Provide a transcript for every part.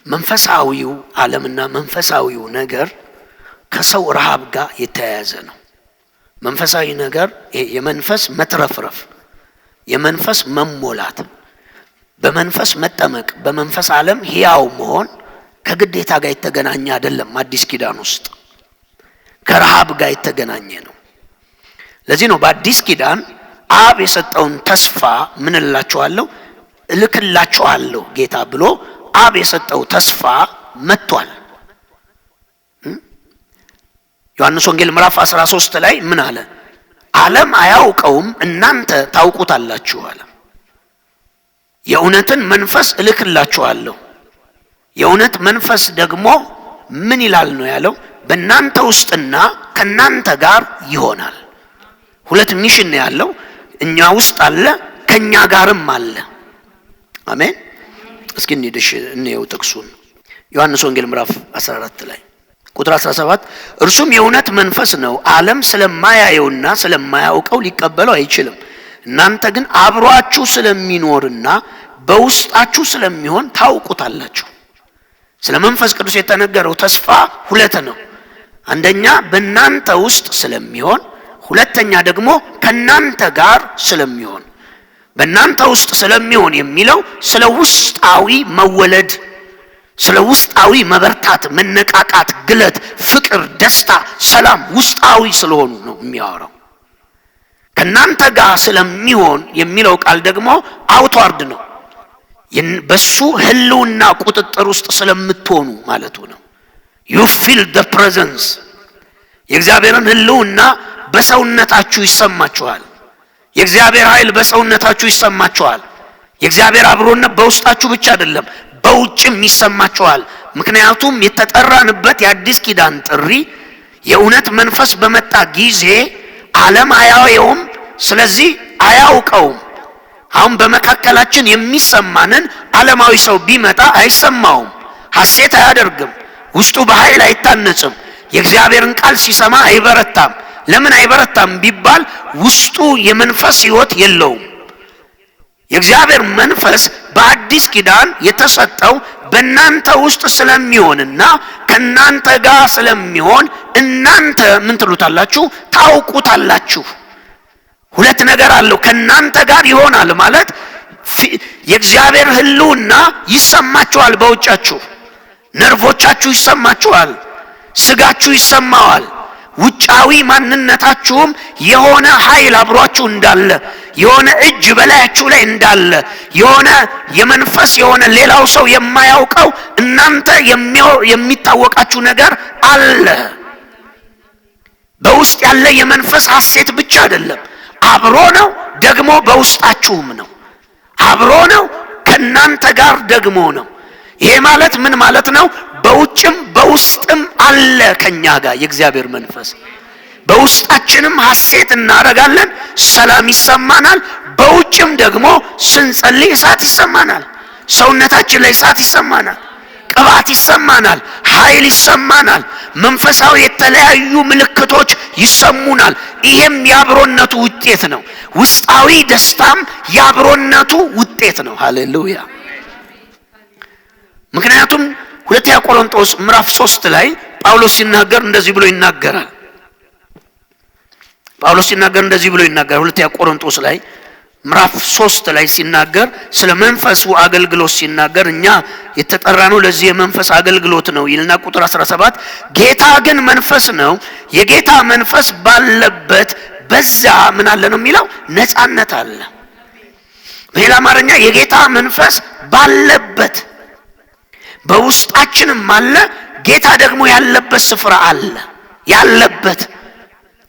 መንፈሳዊው ዓለምና መንፈሳዊው ነገር ከሰው ረሃብ ጋር የተያያዘ ነው። መንፈሳዊ ነገር የመንፈስ መትረፍረፍ፣ የመንፈስ መሞላት፣ በመንፈስ መጠመቅ፣ በመንፈስ ዓለም ሕያው መሆን ከግዴታ ጋር የተገናኘ አይደለም። አዲስ ኪዳን ውስጥ ከረሃብ ጋር የተገናኘ ነው። ለዚህ ነው በአዲስ ኪዳን አብ የሰጠውን ተስፋ ምን እላችኋለሁ እልክላችኋለሁ ጌታ ብሎ አብ የሰጠው ተስፋ መጥቷል። ዮሐንስ ወንጌል ምዕራፍ 13 ላይ ምን አለ? ዓለም አያውቀውም እናንተ ታውቁታላችሁ አለ። የእውነትን መንፈስ እልክላችኋለሁ። የእውነት መንፈስ ደግሞ ምን ይላል ነው ያለው? በእናንተ ውስጥና ከናንተ ጋር ይሆናል። ሁለት ሚሽን ነው ያለው። እኛ ውስጥ አለ፣ ከኛ ጋርም አለ። አሜን። እስኪ እንየው ጥቅሱን። ዮሐንስ ወንጌል ምዕራፍ 14 ላይ ቁጥር 17 እርሱም የእውነት መንፈስ ነው፣ ዓለም ስለማያየውና ስለማያውቀው ሊቀበለው አይችልም። እናንተ ግን አብሯችሁ ስለሚኖርና በውስጣችሁ ስለሚሆን ታውቁታላችሁ። ስለ መንፈስ ቅዱስ የተነገረው ተስፋ ሁለት ነው። አንደኛ በእናንተ ውስጥ ስለሚሆን፣ ሁለተኛ ደግሞ ከናንተ ጋር ስለሚሆን። በእናንተ ውስጥ ስለሚሆን የሚለው ስለ ውስጣዊ መወለድ፣ ስለ ውስጣዊ መበርታት፣ መነቃቃት፣ ግለት፣ ፍቅር፣ ደስታ፣ ሰላም ውስጣዊ ስለሆኑ ነው የሚያወራው። ከናንተ ጋር ስለሚሆን የሚለው ቃል ደግሞ አውትዋርድ ነው። በሱ ህልውና ቁጥጥር ውስጥ ስለምትሆኑ ማለቱ ነው። you feel the presence የእግዚአብሔርን ህልውና በሰውነታችሁ ይሰማችኋል። የእግዚአብሔር ኃይል በሰውነታችሁ ይሰማችኋል። የእግዚአብሔር አብሮነት በውስጣችሁ ብቻ አይደለም በውጭም ይሰማችኋል። ምክንያቱም የተጠራንበት የአዲስ ኪዳን ጥሪ የእውነት መንፈስ በመጣ ጊዜ ዓለም አያየውም፣ ስለዚህ አያውቀውም። አሁን በመካከላችን የሚሰማንን ዓለማዊ ሰው ቢመጣ አይሰማውም፣ ሐሴት አያደርግም፣ ውስጡ በኃይል አይታነጽም፣ የእግዚአብሔርን ቃል ሲሰማ አይበረታም። ለምን አይበረታም ቢባል ውስጡ የመንፈስ ሕይወት የለውም። የእግዚአብሔር መንፈስ በአዲስ ኪዳን የተሰጠው በእናንተ ውስጥ ስለሚሆንና ከናንተ ጋር ስለሚሆን እናንተ ምን ትሉታላችሁ? ታውቁታላችሁ። ሁለት ነገር አለው። ከናንተ ጋር ይሆናል ማለት የእግዚአብሔር ህልውና ይሰማችኋል። በውጫችሁ ነርቮቻችሁ ይሰማችኋል፣ ስጋችሁ ይሰማዋል። ውጫዊ ማንነታችሁም የሆነ ኃይል አብሯችሁ እንዳለ፣ የሆነ እጅ በላያችሁ ላይ እንዳለ፣ የሆነ የመንፈስ የሆነ ሌላው ሰው የማያውቀው እናንተ የሚታወቃችሁ ነገር አለ። በውስጥ ያለ የመንፈስ ሐሴት ብቻ አይደለም፣ አብሮ ነው፣ ደግሞ በውስጣችሁም ነው። አብሮ ነው፣ ከናንተ ጋር ደግሞ ነው። ይሄ ማለት ምን ማለት ነው? በውጭም በውስጥም አለ ከኛ ጋር የእግዚአብሔር መንፈስ። በውስጣችንም ሐሴት እናደርጋለን፣ ሰላም ይሰማናል። በውጭም ደግሞ ስንጸልይ እሳት ይሰማናል። ሰውነታችን ላይ እሳት ይሰማናል፣ ቅባት ይሰማናል፣ ኃይል ይሰማናል። መንፈሳዊ የተለያዩ ምልክቶች ይሰሙናል። ይሄም የአብሮነቱ ውጤት ነው። ውስጣዊ ደስታም የአብሮነቱ ውጤት ነው። ሃሌሉያ። ምክንያቱም ሁለተኛ ቆሮንቶስ ምዕራፍ 3 ላይ ጳውሎስ ሲናገር እንደዚህ ብሎ ይናገራል። ሁለተኛ ቆሮንቶስ ላይ ምዕራፍ 3 ላይ ሲናገር ስለ መንፈሱ አገልግሎት ሲናገር እኛ የተጠራነው ለዚህ የመንፈስ አገልግሎት ነው ይልና ቁጥር 17 ጌታ ግን መንፈስ ነው፣ የጌታ መንፈስ ባለበት በዛ ምን አለ ነው የሚለው? ነፃነት አለ። በሌላ አማርኛ የጌታ መንፈስ ባለበት በውስጣችንም አለ። ጌታ ደግሞ ያለበት ስፍራ አለ። ያለበት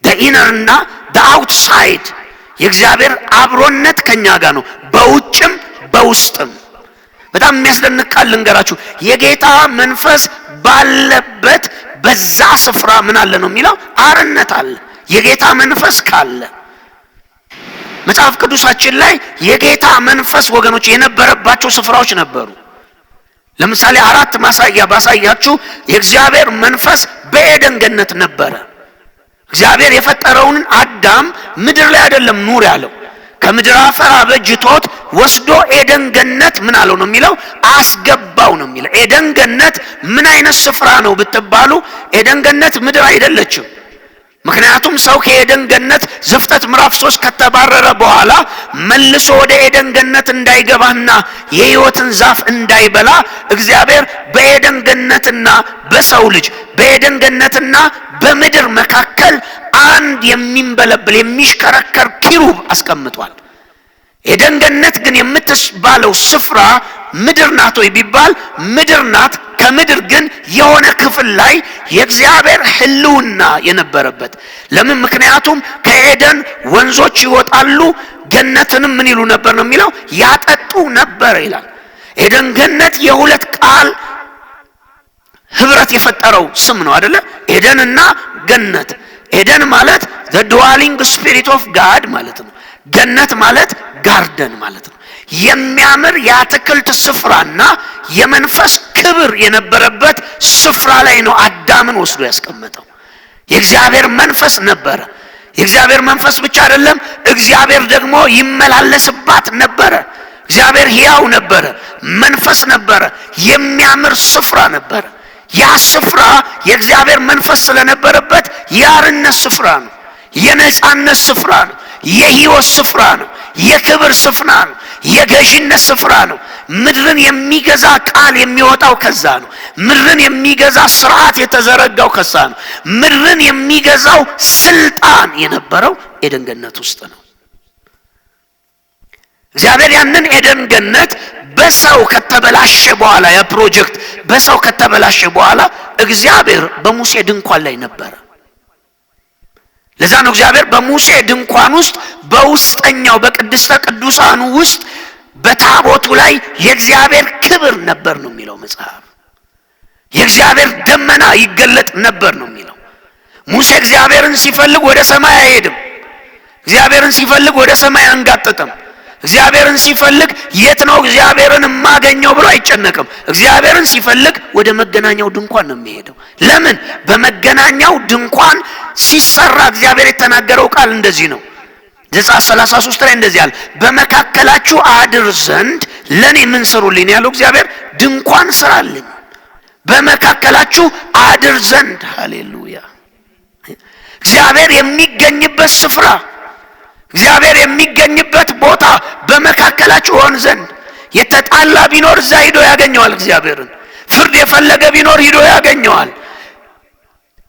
the inner እና the outside የእግዚአብሔር አብሮነት ከኛ ጋር ነው፣ በውጭም በውስጥም። በጣም የሚያስደንቅ ቃል ልንገራችሁ። የጌታ መንፈስ ባለበት በዛ ስፍራ ምን አለ ነው የሚለው? አርነት አለ። የጌታ መንፈስ ካለ መጽሐፍ ቅዱሳችን ላይ የጌታ መንፈስ ወገኖች የነበረባቸው ስፍራዎች ነበሩ። ለምሳሌ 4 ማሳያ ባሳያችሁ የእግዚአብሔር መንፈስ በኤደን ገነት ነበረ። እግዚአብሔር የፈጠረውን አዳም ምድር ላይ አይደለም ኑር ያለው። ከምድር አፈር አበጅቶት ወስዶ ኤደን ገነት ምን አለው ነው የሚለው? አስገባው ነው የሚለው። ኤደን ገነት ምን አይነት ስፍራ ነው ብትባሉ፣ ኤደን ገነት ምድር አይደለችም። ምክንያቱም ሰው ከኤደን ገነት ዘፍጥረት ምዕራፍ 3 ከተባረረ በኋላ መልሶ ወደ ኤደን ገነት እንዳይገባና የሕይወትን ዛፍ እንዳይበላ እግዚአብሔር በኤደን ገነትና በሰው ልጅ በኤደን ገነትና በምድር መካከል አንድ የሚንበለብል የሚሽከረከር ኪሩብ አስቀምጧል። ኤደን ገነት ግን የምትባለው ስፍራ ምድር ናት ወይ ቢባል ምድር ናት። ከምድር ግን የሆነ ክፍል ላይ የእግዚአብሔር ሕልውና የነበረበት። ለምን? ምክንያቱም ከኤደን ወንዞች ይወጣሉ፣ ገነትንም ምን ይሉ ነበር ነው የሚለው? ያጠጡ ነበር ይላል። ኤደን ገነት የሁለት ቃል ህብረት የፈጠረው ስም ነው አይደለ? ኤደንና ገነት። ኤደን ማለት the dwelling spirit of God ማለት ነው። ገነት ማለት ጋርደን ማለት ነው። የሚያምር የአትክልት ስፍራና የመንፈስ ክብር የነበረበት ስፍራ ላይ ነው አዳምን ወስዶ ያስቀመጠው። የእግዚአብሔር መንፈስ ነበረ። የእግዚአብሔር መንፈስ ብቻ አይደለም፣ እግዚአብሔር ደግሞ ይመላለስባት ነበረ። እግዚአብሔር ሕያው ነበረ፣ መንፈስ ነበረ፣ የሚያምር ስፍራ ነበረ። ያ ስፍራ የእግዚአብሔር መንፈስ ስለነበረበት የአርነት ስፍራ ነው፣ የነጻነት ስፍራ ነው፣ የሕይወት ስፍራ ነው፣ የክብር ስፍራ ነው፣ የገዥነት ስፍራ ነው። ምድርን የሚገዛ ቃል የሚወጣው ከዛ ነው። ምድርን የሚገዛ ስርዓት የተዘረጋው ከዛ ነው። ምድርን የሚገዛው ስልጣን የነበረው ኤደን ገነት ውስጥ ነው። እግዚአብሔር ያንን ኤደን ገነት በሰው ከተበላሸ በኋላ ያ ፕሮጀክት በሰው ከተበላሸ በኋላ እግዚአብሔር በሙሴ ድንኳን ላይ ነበረ። ለዛ ነው እግዚአብሔር በሙሴ ድንኳን ውስጥ በውስጠኛው በቅድስተ ቅዱሳኑ ውስጥ በታቦቱ ላይ የእግዚአብሔር ክብር ነበር ነው የሚለው መጽሐፍ። የእግዚአብሔር ደመና ይገለጥ ነበር ነው የሚለው። ሙሴ እግዚአብሔርን ሲፈልግ ወደ ሰማይ አይሄድም። እግዚአብሔርን ሲፈልግ ወደ ሰማይ አንጋጥጥም። እግዚአብሔርን ሲፈልግ የት ነው እግዚአብሔርን የማገኘው ብሎ አይጨነቅም። እግዚአብሔርን ሲፈልግ ወደ መገናኛው ድንኳን ነው የሚሄደው። ለምን? በመገናኛው ድንኳን ሲሰራ እግዚአብሔር የተናገረው ቃል እንደዚህ ነው። ዘጸአት 33 ላይ እንደዚህ አለ፣ በመካከላችሁ አድር ዘንድ ለኔ ምን ስሩልኝ ያለው እግዚአብሔር? ድንኳን ስራልኝ። በመካከላችሁ አድር ዘንድ። ሃሌሉያ! እግዚአብሔር የሚገኝበት ስፍራ፣ እግዚአብሔር የሚገኝበት ቦታ በመካከላችሁ ሆን ዘንድ። የተጣላ ቢኖር እዛ ሂዶ ያገኘዋል እግዚአብሔርን። ፍርድ የፈለገ ቢኖር ሂዶ ያገኘዋል።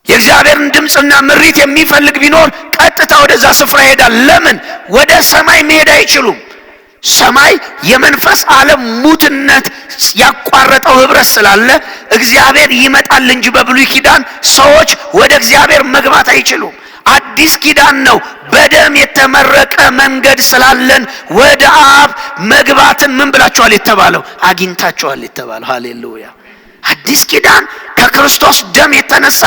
የእግዚአብሔርን ድምፅና ምሪት የሚፈልግ ቢኖር ቀጥታ ወደዛ ስፍራ ይሄዳል። ለምን? ወደ ሰማይ መሄድ አይችሉም። ሰማይ የመንፈስ ዓለም ሙትነት ያቋረጠው ህብረት ስላለ እግዚአብሔር ይመጣል እንጂ በብሉይ ኪዳን ሰዎች ወደ እግዚአብሔር መግባት አይችሉም። አዲስ ኪዳን ነው በደም የተመረቀ መንገድ ስላለን ወደ አብ መግባትን ምን ብላችኋል የተባለው? አግኝታችኋል የተባለው። ሃሌሉያ! አዲስ ኪዳን ከክርስቶስ ደም የተነሳ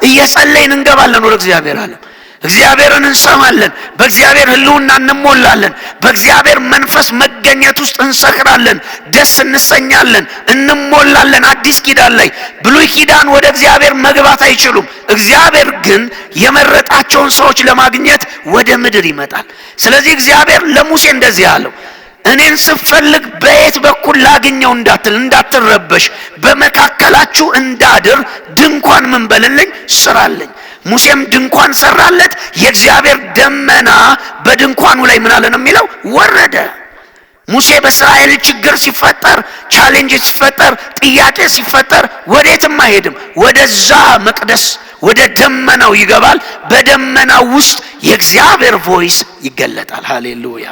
እየጸለይን እንገባለን ወደ እግዚአብሔር ዓለም። እግዚአብሔርን እንሰማለን፣ በእግዚአብሔር ህልውና እንሞላለን፣ በእግዚአብሔር መንፈስ መገኘት ውስጥ እንሰክራለን፣ ደስ እንሰኛለን፣ እንሞላለን። አዲስ ኪዳን ላይ ብሉይ ኪዳን ወደ እግዚአብሔር መግባት አይችሉም። እግዚአብሔር ግን የመረጣቸውን ሰዎች ለማግኘት ወደ ምድር ይመጣል። ስለዚህ እግዚአብሔር ለሙሴ እንደዚህ አለው፣ እኔን ስፈልግ በየት በኩል ላግኘው እንዳትረበሽ፣ በመካከላችሁ እንዳድር ድንኳን ምን በልልኝ? ስራልኝ። ሙሴም ድንኳን ሰራለት። የእግዚአብሔር ደመና በድንኳኑ ላይ ምን አለ ነው የሚለው? ወረደ። ሙሴ በእስራኤል ችግር ሲፈጠር፣ ቻሌንጅ ሲፈጠር፣ ጥያቄ ሲፈጠር ወዴትም አይሄድም። ወደዛ መቅደስ ወደ ደመናው ይገባል። በደመናው ውስጥ የእግዚአብሔር ቮይስ ይገለጣል። ሃሌሉያ!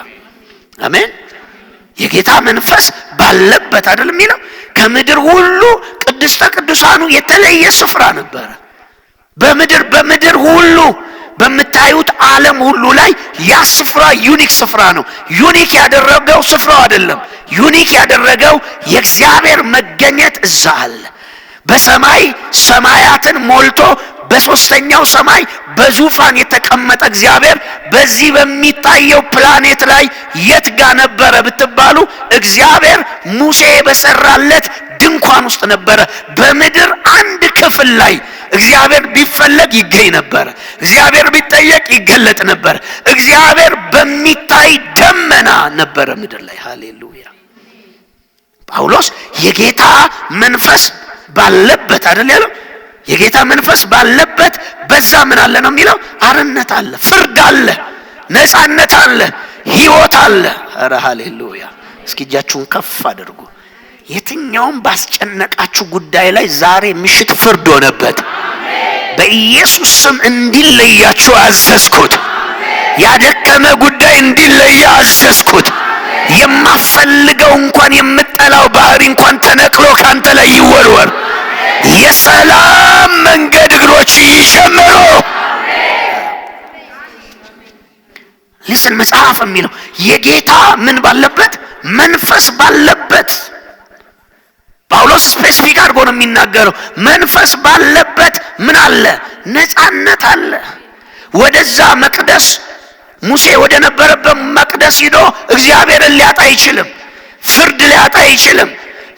አሜን። የጌታ መንፈስ ባለበት አይደል የሚለው? ከምድር ሁሉ ቅድስተ ቅዱሳኑ የተለየ ስፍራ ነበረ። በምድር ሁሉ በምታዩት ዓለም ሁሉ ላይ ያ ስፍራ ዩኒክ ስፍራ ነው። ዩኒክ ያደረገው ስፍራው አይደለም። ዩኒክ ያደረገው የእግዚአብሔር መገኘት እዛ አለ። በሰማይ ሰማያትን ሞልቶ በሶስተኛው ሰማይ በዙፋን የተቀመጠ እግዚአብሔር በዚህ በሚታየው ፕላኔት ላይ የት ጋር ነበረ ብትባሉ፣ እግዚአብሔር ሙሴ በሰራለት ድንኳን ውስጥ ነበረ። በምድር አንድ ክፍል ላይ እግዚአብሔር ቢፈለግ ይገኝ ነበር። እግዚአብሔር ቢጠየቅ ይገለጥ ነበር። እግዚአብሔር በሚታይ ደመና ነበረ ምድር ላይ። ሃሌሉያ። ጳውሎስ የጌታ መንፈስ ባለበት አይደል ያለው? የጌታ መንፈስ ባለበት በዛ ምን አለ ነው የሚለው? አርነት አለ፣ ፍርድ አለ፣ ነፃነት አለ፣ ሕይወት አለ። ኧረ ሃሌሉያ። እስኪ እጃችሁን ከፍ አድርጉ። የትኛውም ባስጨነቃችሁ ጉዳይ ላይ ዛሬ ምሽት ፍርድ ሆነበት። በኢየሱስ ስም እንዲለያችሁ አዘዝኩት። ያደከመ ጉዳይ እንዲለያ አዘዝኩት። የማፈልገው እንኳን የምጠላው ባህሪ እንኳን ተነቅሎ ካንተ ላይ ይወርወር። የሰላም መንገድ እግሮች ይጀምሩ። ልስን መጽሐፍ የሚለው የጌታ ምን ባለበት? መንፈስ ባለበት። ጳውሎስ ስፔሲፊክ አድርጎ ነው የሚናገረው። መንፈስ ባለበት ምን አለ? ነፃነት አለ። ወደዛ መቅደስ ሙሴ ወደ ነበረበት መቅደስ ሂዶ እግዚአብሔርን ሊያጣ አይችልም። ፍርድ ሊያጣ አይችልም።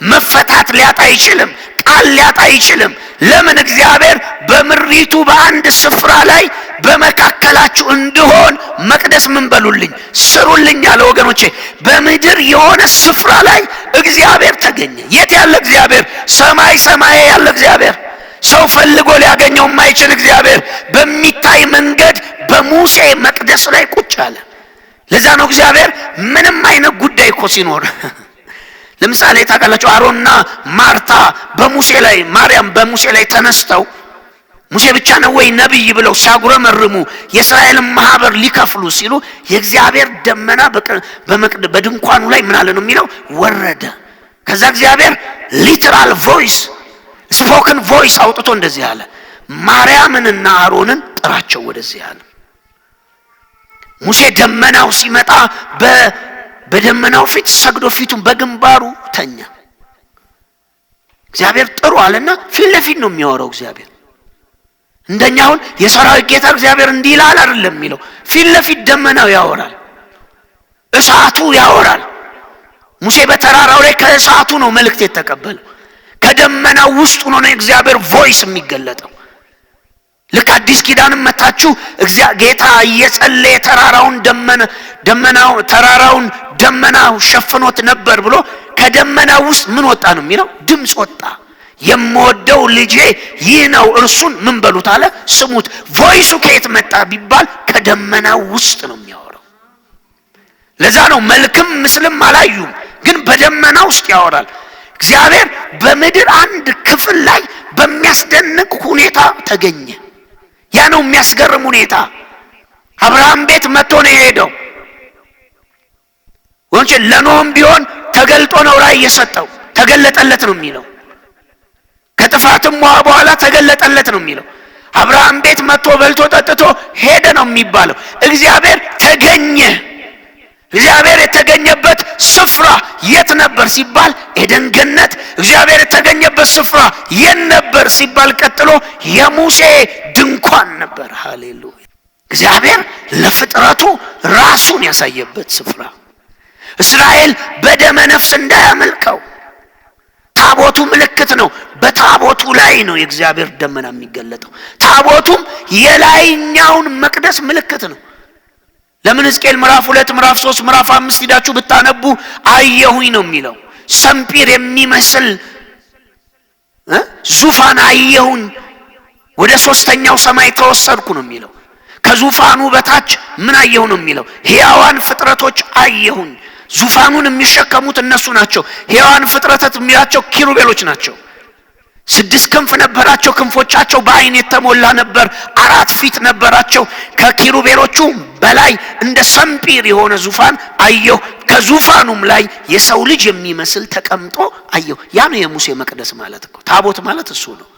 መፈታት ሊያጣ አይችልም። ቃል ሊያጣ አይችልም። ለምን? እግዚአብሔር በምሪቱ በአንድ ስፍራ ላይ በመካከላችሁ እንድሆን መቅደስ ምን በሉልኝ ስሩልኝ አለ። ወገኖቼ በምድር የሆነ ስፍራ ላይ እግዚአብሔር ተገኘ። የት ያለ እግዚአብሔር? ሰማይ ሰማይ ያለ እግዚአብሔር፣ ሰው ፈልጎ ሊያገኘው የማይችል እግዚአብሔር በሚታይ መንገድ በሙሴ መቅደስ ላይ ቁጭ አለ። ለዛ ነው እግዚአብሔር ምንም አይነት ጉዳይ እኮ ሲኖር ለምሳሌ ታውቃላችሁ አሮንና ማርታ በሙሴ ላይ ማርያም በሙሴ ላይ ተነስተው ሙሴ ብቻ ነው ወይ ነብይ ብለው ሲያጉረመርሙ የእስራኤልን ማህበር ሊከፍሉ ሲሉ የእግዚአብሔር ደመና በድንኳኑ ላይ ምን አለ ነው የሚለው? ወረደ። ከዛ እግዚአብሔር ሊትራል ቮይስ ስፖክን ቮይስ አውጥቶ እንደዚህ አለ፣ ማርያምንና አሮንን ጥራቸው ወደዚህ አለ። ሙሴ ደመናው ሲመጣ በደመናው ፊት ሰግዶ ፊቱን በግንባሩ ተኛ። እግዚአብሔር ጥሩ አለና ፊት ለፊት ነው የሚያወራው። እግዚአብሔር እንደኛውን የሰራዊት ጌታ እግዚአብሔር እንዲህ ይላል አይደለም የሚለው፣ ፊት ለፊት ደመናው ያወራል፣ እሳቱ ያወራል። ሙሴ በተራራው ላይ ከእሳቱ ነው መልእክት የተቀበለው። ከደመናው ውስጥ ሆኖ ነው እግዚአብሔር ቮይስ የሚገለጠው። ልክ አዲስ ኪዳንም መታችሁ ጌታ እየጸለየ ተራራውን ደመናው ሸፍኖት ነበር ብሎ ከደመናው ውስጥ ምን ወጣ ነው የሚለው? ድምፅ ወጣ። የምወደው ልጄ ይህ ነው እርሱን ምን በሉት አለ፣ ስሙት። ቮይሱ ከየት መጣ ቢባል ከደመናው ውስጥ ነው የሚያወራው። ለዛ ነው መልክም ምስልም አላዩም፣ ግን በደመና ውስጥ ያወራል። እግዚአብሔር በምድር አንድ ክፍል ላይ በሚያስደንቅ ሁኔታ ተገኘ። ያ ነው የሚያስገርም ሁኔታ። አብርሃም ቤት መጥቶ ነው የሄደው። ወንጀ ለኖም ቢሆን ተገልጦ ነው ራእይ የሰጠው፣ ተገለጠለት ነው የሚለው። ከጥፋትም በኋላ ተገለጠለት ነው የሚለው። አብርሃም ቤት መጥቶ በልቶ ጠጥቶ ሄደ ነው የሚባለው። እግዚአብሔር ተገኘ። እግዚአብሔር የተገኘበት ስፍራ የት ነበር ሲባል ኤደን ገነት። እግዚአብሔር የተገኘበት ስፍራ የት ነበር ሲባል ቀጥሎ የሙሴ ድንኳን ነበር። ሃሌሉያ። እግዚአብሔር ለፍጥረቱ ራሱን ያሳየበት ስፍራ። እስራኤል በደመ ነፍስ እንዳያመልከው ታቦቱ ምልክት ነው። በታቦቱ ላይ ነው የእግዚአብሔር ደመና የሚገለጠው። ታቦቱም የላይኛውን መቅደስ ምልክት ነው። ለምን ሕዝቅኤል ምዕራፍ 2 ምዕራፍ 3 ምዕራፍ 5 ሂዳችሁ ብታነቡ አየሁኝ ነው የሚለው። ሰምጲር የሚመስል ዙፋን አየሁኝ፣ ወደ ሶስተኛው ሰማይ ተወሰድኩ ነው የሚለው። ከዙፋኑ በታች ምን አየሁ ነው የሚለው? ሕያዋን ፍጥረቶች አየሁኝ። ዙፋኑን የሚሸከሙት እነሱ ናቸው። ሕያዋን ፍጥረታት የሚላቸው ኪሩቤሎች ናቸው። 6 ክንፍ ነበራቸው። ክንፎቻቸው በአይን የተሞላ ነበር። 4 ፊት ነበራቸው። ከኪሩቤሎቹ በላይ እንደ ሰምጲር የሆነ ዙፋን አየሁ። ከዙፋኑም ላይ የሰው ልጅ የሚመስል ተቀምጦ አየሁ። ያ ነው የሙሴ መቅደስ ማለት እኮ። ታቦት ማለት እሱ ነው።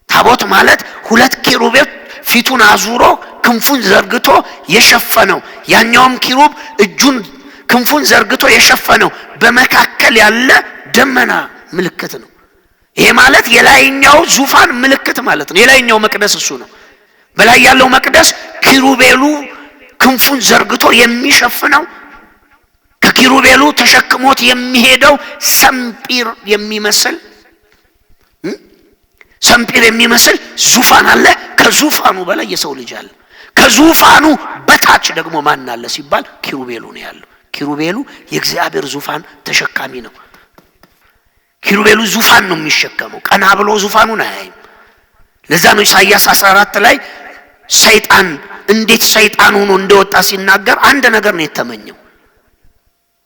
ታቦት ማለት 2 ኪሩቤል ፊቱን አዙሮ ክንፉን ዘርግቶ የሸፈነው፣ ያኛውም ኪሩብ እጁን ክንፉን ዘርግቶ የሸፈነው፣ በመካከል ያለ ደመና ምልክት ነው። ይሄ ማለት የላይኛው ዙፋን ምልክት ማለት ነው። የላይኛው መቅደስ እሱ ነው። በላይ ያለው መቅደስ ኪሩቤሉ ክንፉን ዘርግቶ የሚሸፍነው፣ ከኪሩቤሉ ተሸክሞት የሚሄደው ሰምጲር የሚመስል ሰምፔር የሚመስል ዙፋን አለ። ከዙፋኑ በላይ የሰው ልጅ አለ። ከዙፋኑ በታች ደግሞ ማን አለ ሲባል ኪሩቤሉ ነው ያለው። ኪሩቤሉ የእግዚአብሔር ዙፋን ተሸካሚ ነው። ኪሩቤሉ ዙፋን ነው የሚሸከመው። ቀና ብሎ ዙፋኑን አያይም። ለዛ ነው ኢሳይያስ 14 ላይ ሰይጣን እንዴት ሰይጣን ሆኖ እንደወጣ ሲናገር አንድ ነገር ነው የተመኘው።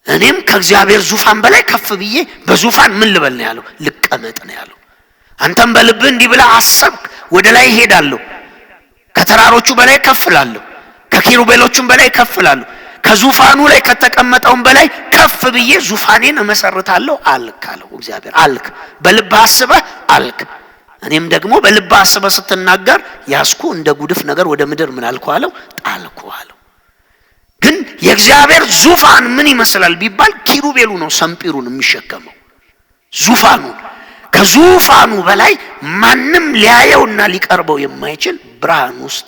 እኔም ከእግዚአብሔር ዙፋን በላይ ከፍ ብዬ በዙፋን ምን ልበል ነው ያለው? ልቀመጥ ነው ያለው። አንተም በልብህ እንዲህ ብለህ አሰብክ፣ ወደ ላይ እሄዳለሁ፣ ከተራሮቹ በላይ ከፍ እላለሁ፣ ከኪሩቤሎቹም በላይ ከፍ እላለሁ፣ ከዙፋኑ ላይ ከተቀመጠውም በላይ ከፍ ብዬ ዙፋኔን እመሰርታለሁ አልክ አለው እግዚአብሔር። አልክ፣ በልብህ አስበህ አልክ። እኔም ደግሞ በልብህ አስበህ ስትናገር ያስኩ እንደ ጉድፍ ነገር ወደ ምድር ምን አልኩ አለው? ጣልኩ አለው። ግን የእግዚአብሔር ዙፋን ምን ይመስላል ቢባል ኪሩቤሉ ነው ሰምጲሩን የሚሸከመው ዙፋኑን። ከዙፋኑ በላይ ማንም ሊያየውና ሊቀርበው የማይችል ብርሃን ውስጥ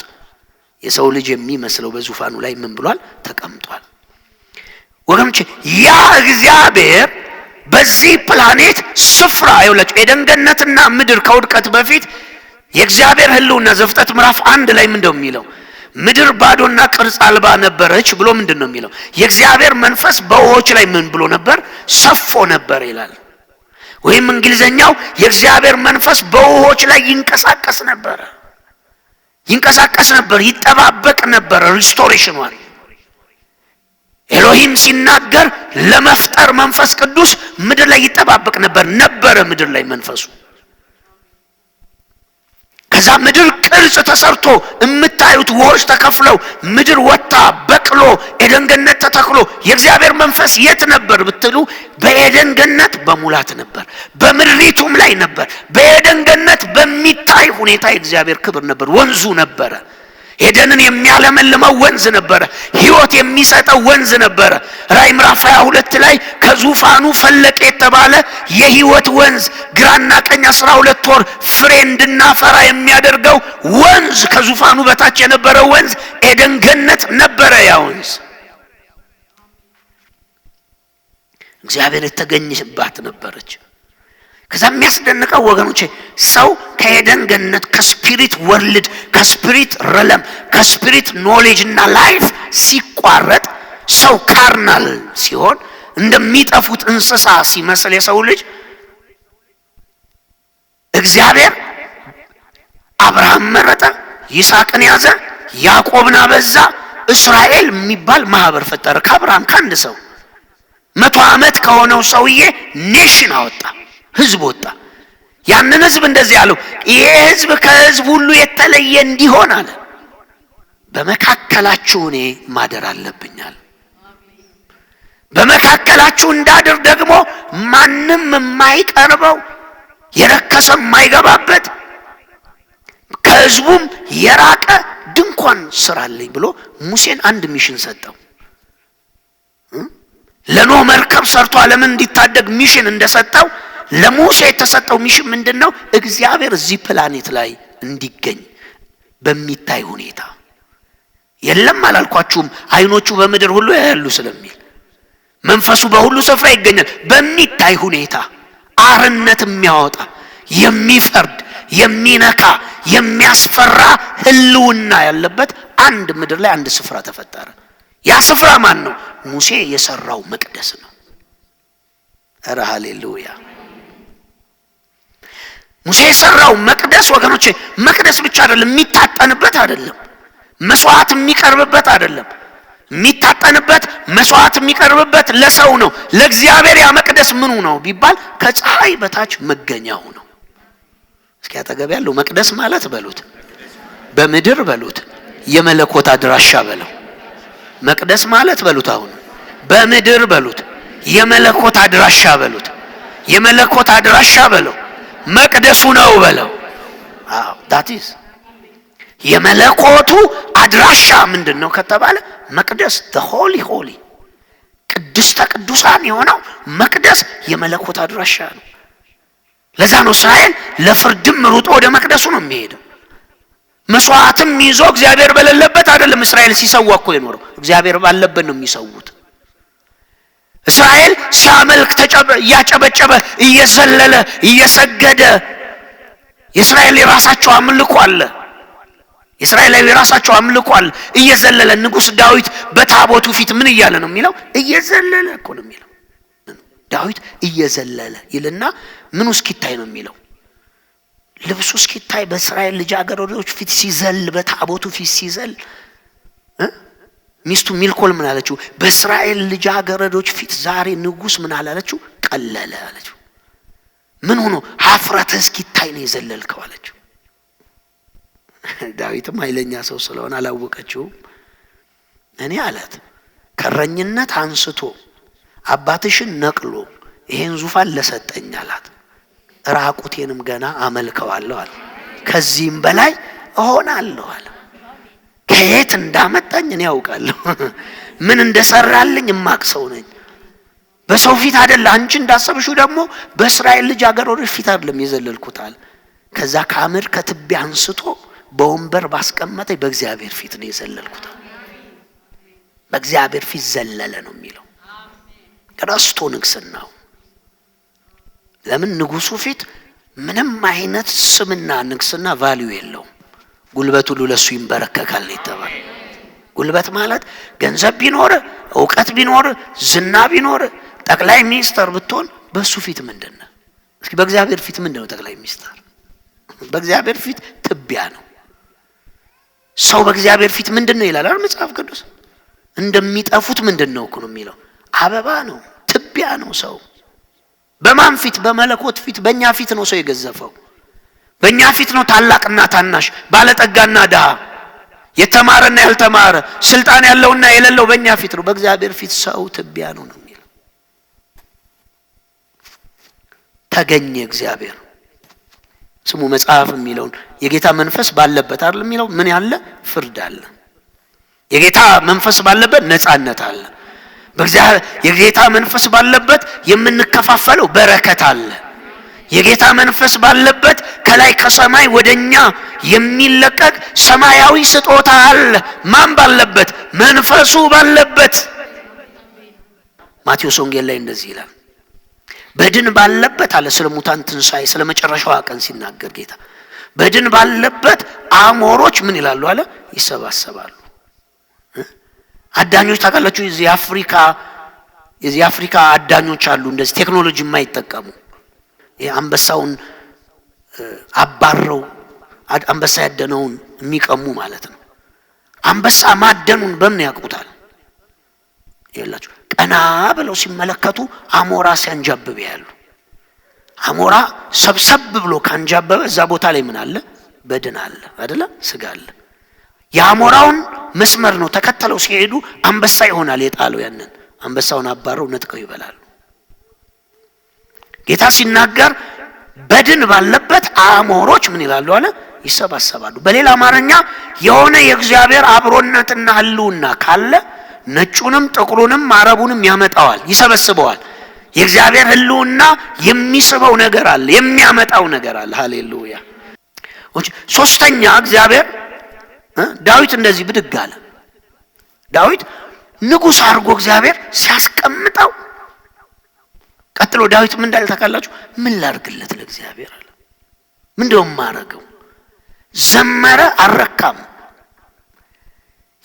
የሰው ልጅ የሚመስለው በዙፋኑ ላይ ምን ብሏል? ተቀምጧል። ወገኖቼ ያ እግዚአብሔር በዚህ ፕላኔት ስፍራ ይኸውላችሁ፣ ኤደን ገነትና ምድር ከውድቀት በፊት የእግዚአብሔር ሕልውና ዘፍጥረት ምዕራፍ 1 ላይ ምንድነው የሚለው? ምድር ባዶና ቅርጽ አልባ ነበረች ብሎ ምንድነው የሚለው? የእግዚአብሔር መንፈስ በውሆች ላይ ምን ብሎ ነበር? ሰፎ ነበር ይላል። ወይም እንግሊዘኛው የእግዚአብሔር መንፈስ በውሆች ላይ ይንቀሳቀስ ነበር፣ ይጠባበቅ ነበር። ሪስቶሬሽን ኤሎሂም ሲናገር ለመፍጠር መንፈስ ቅዱስ ምድር ላይ ይጠባበቅ ነበረ ምድር ላይ መንፈሱ። ከዛ ምድር ቅርጽ ተሰርቶ የምታዩት ውሆች ተከፍለው ምድር ወጣ በቅሎ ኤደን ገነት ተተክሎ የእግዚአብሔር መንፈስ የት ነበር ብትሉ በኤደን ገነት በሙላት ነበር፣ በምድሪቱም ላይ ነበር። በኤደን ገነት በሚታይ ሁኔታ የእግዚአብሔር ክብር ነበር። ወንዙ ነበረ፣ ኤደንን የሚያለመልመው ወንዝ ነበረ፣ ሕይወት የሚሰጠው ወንዝ ነበረ። ራዕይ ምዕራፍ 22 ላይ ከዙፋኑ ፈለቀ የተባለ የሕይወት ወንዝ ግራና ቀኝ 12 ወር ፍሬ እንድናፈራ የሚያደርገው ወንዝ ከዙፋኑ በታች የነበረው ወንዝ ኤደን ገነት ነበረ። ያ ወንዝ እግዚአብሔር የተገኘባት ነበረች። ከዛ የሚያስደንቀው ወገኖቼ ሰው ከኤደን ገነት ከስፒሪት ወርልድ ከስፒሪት ረለም ከስፒሪት ኖሌጅ እና ላይፍ ሲቋረጥ ሰው ካርናል ሲሆን እንደሚጠፉት እንስሳ ሲመስል የሰው ልጅ እግዚአብሔር አብርሃም መረጠ፣ ይስሐቅን ያዘ፣ ያዕቆብን አበዛ፣ እስራኤል የሚባል ማህበር ፈጠረ። ከአብርሃም ከአንድ ሰው 100 ዓመት ከሆነው ሰውዬ ኔሽን አወጣ፣ ህዝብ ወጣ። ያንን ህዝብ እንደዚህ አለው፣ ይሄ ህዝብ ከህዝብ ሁሉ የተለየ እንዲሆን አለ በመካከላችሁ እኔ ማደር አለብኛል። በመካከላችሁ እንዳድር ደግሞ ማንም የማይቀርበው የረከሰ የማይገባበት ከህዝቡም የራቀ ድንኳን ስራልኝ ብሎ ሙሴን አንድ ሚሽን ሰጠው። ለኖህ መርከብ ሰርቶ ዓለምን እንዲታደግ ሚሽን እንደሰጠው ለሙሴ የተሰጠው ሚሽን ምንድነው? እግዚአብሔር እዚህ ፕላኔት ላይ እንዲገኝ በሚታይ ሁኔታ የለም አላልኳችሁም? አይኖቹ በምድር ሁሉ ያያሉ ስለሚል መንፈሱ በሁሉ ስፍራ ይገኛል። በሚታይ ሁኔታ አርነት የሚያወጣ የሚፈርድ የሚነካ የሚያስፈራ ህልውና ያለበት አንድ ምድር ላይ አንድ ስፍራ ተፈጠረ። ያ ስፍራ ማን ነው? ሙሴ የሰራው መቅደስ ነው። ኧረ ሃሌሉያ! ሙሴ የሰራው መቅደስ ወገኖቼ መቅደስ ብቻ አይደለም፣ የሚታጠንበት አይደለም፣ መስዋዕት የሚቀርብበት አይደለም። የሚታጠንበት መስዋዕት የሚቀርብበት ለሰው ነው። ለእግዚአብሔር ያ መቅደስ ምኑ ነው ቢባል ከፀሐይ በታች መገኛው ነው። እስኪ አጠገብ ያለው መቅደስ ማለት በሉት፣ በምድር በሉት፣ የመለኮት አድራሻ በለው። መቅደስ ማለት በሉት፣ አሁን በምድር በሉት፣ የመለኮት አድራሻ በሉት፣ የመለኮት አድራሻ በለው፣ መቅደሱ ነው በለው። አዎ ዳቲስ የመለኮቱ አድራሻ ምንድነው ከተባለ መቅደስ the holy ቅድስተ ቅዱሳን የሆነው መቅደስ የመለኮት አድራሻ ነው። ለዛ ነው እስራኤል ለፍርድም ሩጦ ወደ መቅደሱ ነው የሚሄደው። መስዋዕትም ይዞ እግዚአብሔር በሌለበት አይደለም እስራኤል ሲሰዋ እኮ የኖረው፣ እግዚአብሔር ባለበት ነው የሚሰውት። እስራኤል ሲያመልክ እያጨበጨበ እየሰለለ እየሰገደ የእስራኤል የራሳቸው አምልኮ አለ። የእስራኤል የራሳቸው አምልኮ አለ። እየዘለለ ንጉሥ ዳዊት በታቦቱ ፊት ምን እያለ ነው የሚለው? እየዘለለ እኮ ነው የሚለው። ዳዊት እየዘለለ ይልና ምኑ እስኪታይ ነው የሚለው? ልብሱ እስኪታይ በእስራኤል ልጃገረዶች ፊት ሲዘል፣ በታቦቱ ፊት ሲዘል። ሚስቱ ሚልኮል ምን አለችው? በእስራኤል ልጃገረዶች ፊት ዛሬ ንጉሥ ምን አላለችው? ቀለለ አለችው። ምን ሆኖ? ሀፍረትህ እስኪታይ ነው የዘለልከው አለችው። ዳዊትም ኃይለኛ ሰው ስለሆነ አላወቀችውም። እኔ አላት ከረኝነት አንስቶ አባትሽን ነቅሎ ይሄን ዙፋን ለሰጠኝ አላት፣ ራቁቴንም ገና አመልከዋለሁ አለ። ከዚህም በላይ እሆናለሁ አለ። ከየት እንዳመጣኝ እኔ ያውቃለሁ። ምን እንደሰራልኝ የማቅ ሰው ነኝ። በሰው ፊት አይደለ፣ አንቺ እንዳሰብሽው ደግሞ በእስራኤል ልጃገረዶች ፊት አይደለም የዘለልኩት አለ። ከዛ ከአመድ ከትቢያ አንስቶ በወንበር ባስቀመጠኝ በእግዚአብሔር ፊት ነው የዘለልኩት። በእግዚአብሔር ፊት ዘለለ ነው የሚለው። ረስቶ ንግስናው። ለምን? ንጉሱ ፊት ምንም አይነት ስምና ንግስና ቫልዩ የለውም። ጉልበት ሁሉ ለሱ ይንበረከካል ነው የተባለ። ጉልበት ማለት ገንዘብ ቢኖር፣ ዕውቀት ቢኖር፣ ዝና ቢኖር፣ ጠቅላይ ሚኒስተር ብትሆን በሱ ፊት ምንድነው? እስኪ በእግዚአብሔር ፊት ምንድነው ጠቅላይ ሚኒስተር? በእግዚአብሔር ፊት ትቢያ ነው። ሰው በእግዚአብሔር ፊት ምንድነው ይላል አይደል መጽሐፍ ቅዱስ? እንደሚጠፉት ምንድነው እኮ ነው የሚለው? አበባ ነው፣ ትቢያ ነው ሰው። በማን ፊት? በመለኮት ፊት። በእኛ ፊት ነው ሰው የገዘፈው። በእኛ ፊት ነው ታላቅና ታናሽ፣ ባለጠጋና ድሃ፣ የተማረና ያልተማረ፣ ስልጣን ያለውና የሌለው በእኛ ፊት ነው። በእግዚአብሔር ፊት ሰው ትቢያ ነው ነው የሚለው። ተገኘ እግዚአብሔር ስሙ መጽሐፍ የሚለውን የጌታ መንፈስ ባለበት አይደል የሚለው? ምን ያለ ፍርድ አለ። የጌታ መንፈስ ባለበት ነፃነት አለ። በእግዚአብሔር የጌታ መንፈስ ባለበት የምንከፋፈለው በረከት አለ። የጌታ መንፈስ ባለበት ከላይ ከሰማይ ወደኛ የሚለቀቅ ሰማያዊ ስጦታ አለ። ማን ባለበት? መንፈሱ ባለበት። ማቴዎስ ወንጌል ላይ እንደዚህ ይላል። በድን ባለበት አለ ስለ ሙታን ትንሣኤ፣ ስለ መጨረሻው ቀን ሲናገር ጌታ በድን ባለበት አሞሮች ምን ይላሉ አለ? ይሰባሰባሉ። አዳኞች ታውቃላችሁ? የዚህ አፍሪካ አዳኞች አሉ እንደዚህ ቴክኖሎጂ የማይጠቀሙ አንበሳውን አባረው አንበሳ ያደነውን የሚቀሙ ማለት ነው። አንበሳ ማደኑን በምን ያውቁታል? ይላችሁ ቀና ብለው ሲመለከቱ አሞራ ሲያንጃብብ ያሉ። አሞራ ሰብሰብ ብሎ ካንጃበበ እዛ ቦታ ላይ ምን አለ? በድን አለ አይደለ? ስጋ አለ። የአሞራውን መስመር ነው ተከተለው ሲሄዱ አንበሳ ይሆናል የጣለው። ያንን አንበሳውን አባረው ነጥቀው ይበላሉ። ጌታ ሲናገር በድን ባለበት አሞሮች ምን ይላሉ አለ? ይሰባሰባሉ። በሌላ አማርኛ የሆነ የእግዚአብሔር አብሮነትና ህልውና ካለ ነጩንም ጥቁሩንም አረቡንም ያመጣዋል፣ ይሰበስበዋል። የእግዚአብሔር ህልውና የሚስበው ነገር አለ፣ የሚያመጣው ነገር አለ። ሃሌሉያ። ሶስተኛ እግዚአብሔር ዳዊት እንደዚህ ብድግ አለ። ዳዊት ንጉሥ አድርጎ እግዚአብሔር ሲያስቀምጠው ቀጥሎ ዳዊት ምን እንዳለ ታውቃላችሁ? ምን ላድርግለት ለእግዚአብሔር አለ። ምንድነው የማደርገው? ዘመረ፣ አልረካም።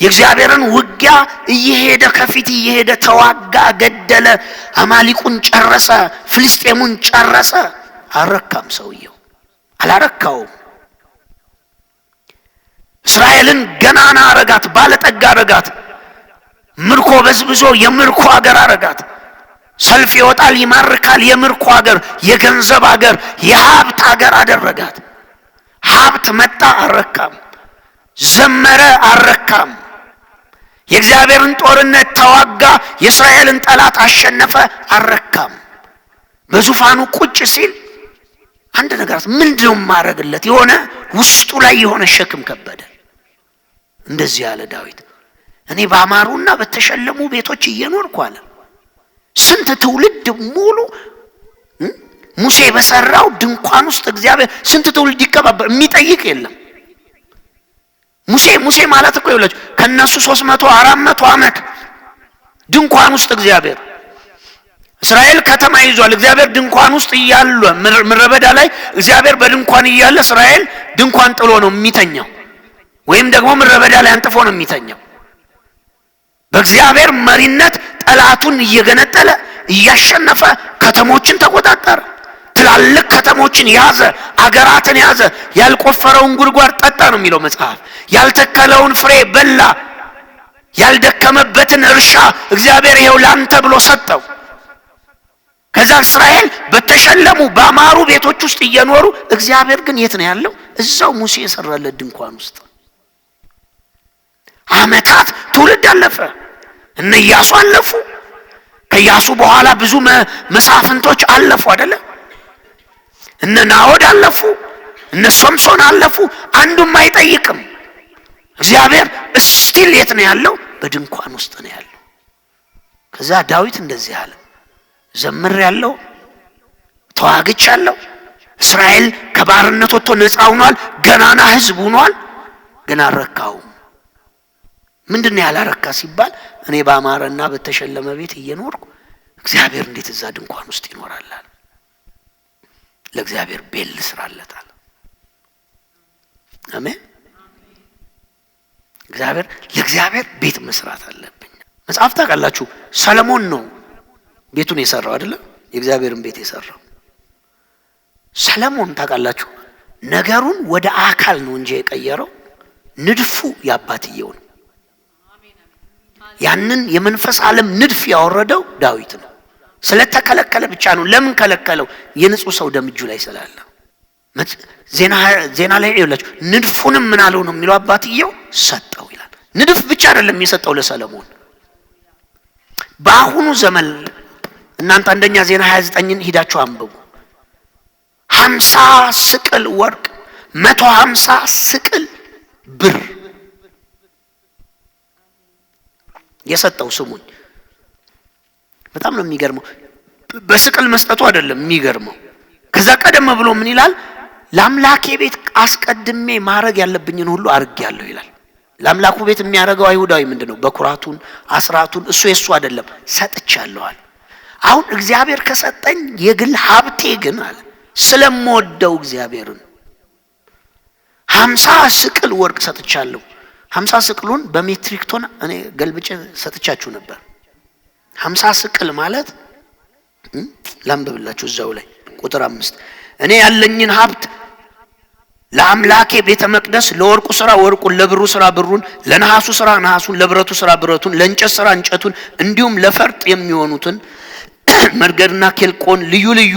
የእግዚአብሔርን ውጊያ እየሄደ ከፊት እየሄደ ተዋጋ፣ ገደለ፣ አማሊቁን ጨረሰ፣ ፍልስጤሙን ጨረሰ። አልረካም። ሰውየው አላረካውም። እስራኤልን ገናና አረጋት፣ ባለጠጋ አረጋት፣ ምርኮ በዝብዞ የምርኮ ሀገር አረጋት። ሰልፍ ይወጣል፣ ይማርካል፣ የምርኮ ሀገር፣ የገንዘብ ሀገር፣ የሀብት ሀገር አደረጋት። ሀብት መጣ፣ አልረካም። ዘመረ፣ አልረካም። የእግዚአብሔርን ጦርነት ተዋጋ፣ የእስራኤልን ጠላት አሸነፈ፣ አልረካም። በዙፋኑ ቁጭ ሲል አንድ ነገር ምንድነው ማረግለት? የሆነ ውስጡ ላይ የሆነ ሸክም ከበደ። እንደዚህ ያለ ዳዊት እኔ ባማሩና በተሸለሙ ቤቶች እየኖርኩ አለ። ስንት ትውልድ ሙሉ ሙሴ በሰራው ድንኳን ውስጥ እግዚአብሔር ስንት ትውልድ ይቀባበል፣ የሚጠይቅ የለም። ሙሴ ማለት እኮ ይኸውላችሁ ከነሱ 300 400 ዓመት ድንኳን ውስጥ እግዚአብሔር እስራኤል ከተማ ይዟል። እግዚአብሔር ድንኳን ውስጥ እያለ ምድረ በዳ ላይ እግዚአብሔር በድንኳን እያለ እስራኤል ድንኳን ጥሎ ነው የሚተኛው፣ ወይም ደግሞ ምድረ በዳ ላይ አንጥፎ ነው የሚተኛው። በእግዚአብሔር መሪነት ጠላቱን እየገነጠለ እያሸነፈ ከተሞችን ተቆጣጠረ። ትላልቅ ከተሞችን ያዘ፣ አገራትን ያዘ። ያልቆፈረውን ጉድጓድ ጠጣ ነው የሚለው መጽሐፍ። ያልተከለውን ፍሬ በላ። ያልደከመበትን እርሻ እግዚአብሔር ይኸው ላንተ ብሎ ሰጠው። ከዛ እስራኤል በተሸለሙ ባማሩ ቤቶች ውስጥ እየኖሩ፣ እግዚአብሔር ግን የት ነው ያለው? እዛው ሙሴ የሰራለት ድንኳን ውስጥ። ዓመታት ትውልድ አለፈ። እነ ኢያሱ አለፉ። ከኢያሱ በኋላ ብዙ መሳፍንቶች አለፉ አይደለ? እነ ናዖድ አለፉ፣ እነ ሶምሶን አለፉ። አንዱም አይጠይቅም። እግዚአብሔር እስቲል የት ነው ያለው? በድንኳን ውስጥ ነው ያለው። ከዛ ዳዊት እንደዚህ አለ፣ ዘምሬያለሁ፣ ተዋግቻለሁ። እስራኤል ከባርነት ወጥቶ ነፃ ሆኗል፣ ገናና ሕዝብ ሆኗል። ግን አልረካውም። ምንድነው ያላረካ ሲባል እኔ ባማረና በተሸለመ ቤት እየኖርኩ እግዚአብሔር እንዴት እዛ ድንኳን ውስጥ ይኖራል? ለእግዚአብሔር ቤት ልስራለታል። አሜን። ለእግዚአብሔር ቤት መስራት አለብኝ። መጽሐፍ ታውቃላችሁ፣ ሰለሞን ነው ቤቱን የሰራው አይደለ? የእግዚአብሔርን ቤት የሰራው ሰለሞን ታውቃላችሁ። ነገሩን ወደ አካል ነው እንጂ የቀየረው ንድፉ ያባትየው ነው። ያንን የመንፈስ ዓለም ንድፍ ያወረደው ዳዊት ነው። ስለተከለከለ ብቻ ነው። ለምን ከለከለው? የንጹህ ሰው ደም እጁ ላይ ስላለ። ዜና ላይ ይላችሁ ንድፉንም ምን አለው ነው የሚለው አባትየው ሰጠው ይላል። ንድፍ ብቻ አይደለም የሰጠው ለሰለሞን። በአሁኑ ዘመን እናንተ አንደኛ ዜና 29ን ሂዳችሁ አንብቡ። 50 ስቅል ወርቅ፣ 150 ስቅል ብር የሰጠው። ስሙኝ፣ በጣም ነው የሚገርመው። በስቅል መስጠቱ አይደለም የሚገርመው። ከዛ ቀደም ብሎ ምን ይላል? ለአምላኬ ቤት አስቀድሜ ማድረግ ያለብኝን ሁሉ አድርጌያለሁ ይላል። ለአምላኩ ቤት የሚያደርገው አይሁዳዊ ምንድነው? በኩራቱን አስራቱን እሱ የሱ አይደለም፣ ሰጥቻለዋል። አሁን እግዚአብሔር ከሰጠኝ የግል ሀብቴ ግን አለ ስለምወደው እግዚአብሔርን 50 ስቅል ወርቅ ሰጥቻለሁ። 50 ስቅሉን በሜትሪክ ቶን እኔ ገልብጬ ሰጥቻችሁ ነበር። 50 ስቅል ማለት ላንብብላችሁ እዛው ላይ ቁጥር 5 እኔ ያለኝን ሀብት ለአምላኬ ቤተ መቅደስ ለወርቁ ሥራ ወርቁን፣ ለብሩ ሥራ ብሩን፣ ለነሐሱ ሥራ ነሐሱን፣ ለብረቱ ሥራ ብረቱን፣ ለእንጨት ሥራ እንጨቱን፣ እንዲሁም ለፈርጥ የሚሆኑትን መርገድና ኬልቆን፣ ልዩ ልዩ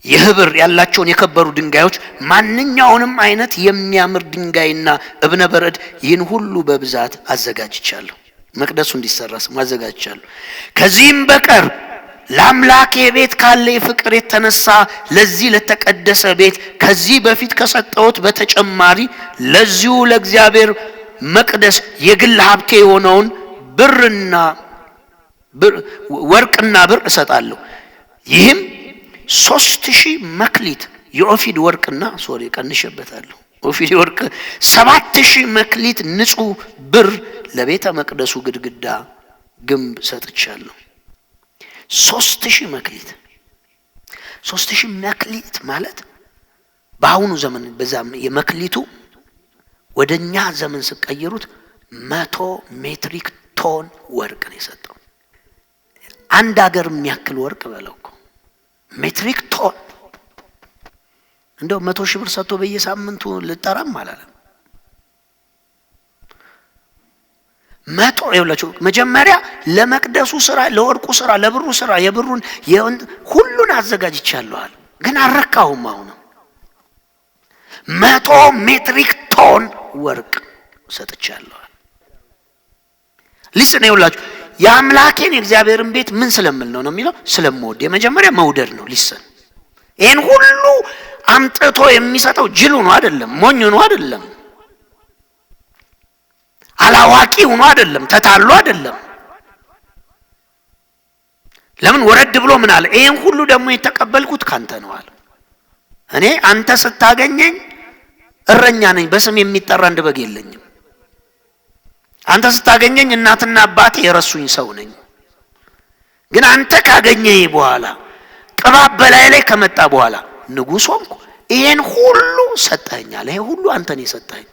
የህብር ያላቸውን የከበሩ ድንጋዮች፣ ማንኛውንም አይነት የሚያምር ድንጋይና እብነ በረድ፣ ይህን ሁሉ በብዛት አዘጋጅቻለሁ። መቅደሱ እንዲሰራ አዘጋጅቻለሁ። ከዚህም በቀር ለአምላኬ ቤት ካለ ፍቅር የተነሳ ለዚህ ለተቀደሰ ቤት ከዚህ በፊት ከሰጠሁት በተጨማሪ ለዚሁ ለእግዚአብሔር መቅደስ የግል ሀብቴ የሆነውን ወርቅና ብር እሰጣለሁ። ይህም 3000 መክሊት የኦፊድ ወርቅና ቀንሼበታለሁ። ኦፊድ ወርቅ 7000 መክሊት ንጹህ ብር ለቤተ መቅደሱ ግድግዳ ግንብ ሰጥቻለሁ። 3000 መክሊት 3000 መክሊት ማለት በአሁኑ ዘመን በዛም የመክሊቱ ወደኛ ዘመን ሲቀየሩት 100 ሜትሪክ ቶን ወርቅ ነው የሰጠው። አንድ ሀገር የሚያክል ወርቅ በለው እኮ ሜትሪክ ቶን። እንደው 100 ሺህ ብር ሰጥቶ በየሳምንቱ ልጠራም አላለም። 100 ይኸውላችሁ፣ መጀመሪያ ለመቅደሱ ስራ፣ ለወርቁ ስራ፣ ለብሩ ስራ የብሩን ሁሉን አዘጋጅቻለሁ፣ ግን አልረካሁም። አሁን 100 ሜትሪክ ቶን ወርቅ ሰጥቻለሁ። ሊስን ይኸውላችሁ፣ የአምላኬን የእግዚአብሔርን ቤት ምን ስለምል ነው የሚለው? ስለምወድ። የመጀመሪያ መውደድ ነው። ሊስን ይሄን ሁሉ አምጥቶ የሚሰጠው ጅሉ ነው አይደለም፣ ሞኝ ነው አይደለም፣ አላዋቂ ሆኖ አይደለም፣ ተታሎ አይደለም። ለምን ወረድ ብሎ ምን አለ? ይሄን ሁሉ ደግሞ የተቀበልኩት ካንተ ነው አለ። እኔ አንተ ስታገኘኝ እረኛ ነኝ፣ በስም የሚጠራ አንድ በግ የለኝም። አንተ ስታገኘኝ እናትና አባቴ የረሱኝ ሰው ነኝ። ግን አንተ ካገኘህ በኋላ ቅባት በላይ ላይ ከመጣ በኋላ ንጉሥ ሆንኩ፣ ይሄን ሁሉ ሰጠኸኛል። ይሄ ሁሉ አንተን የሰጠኸኝ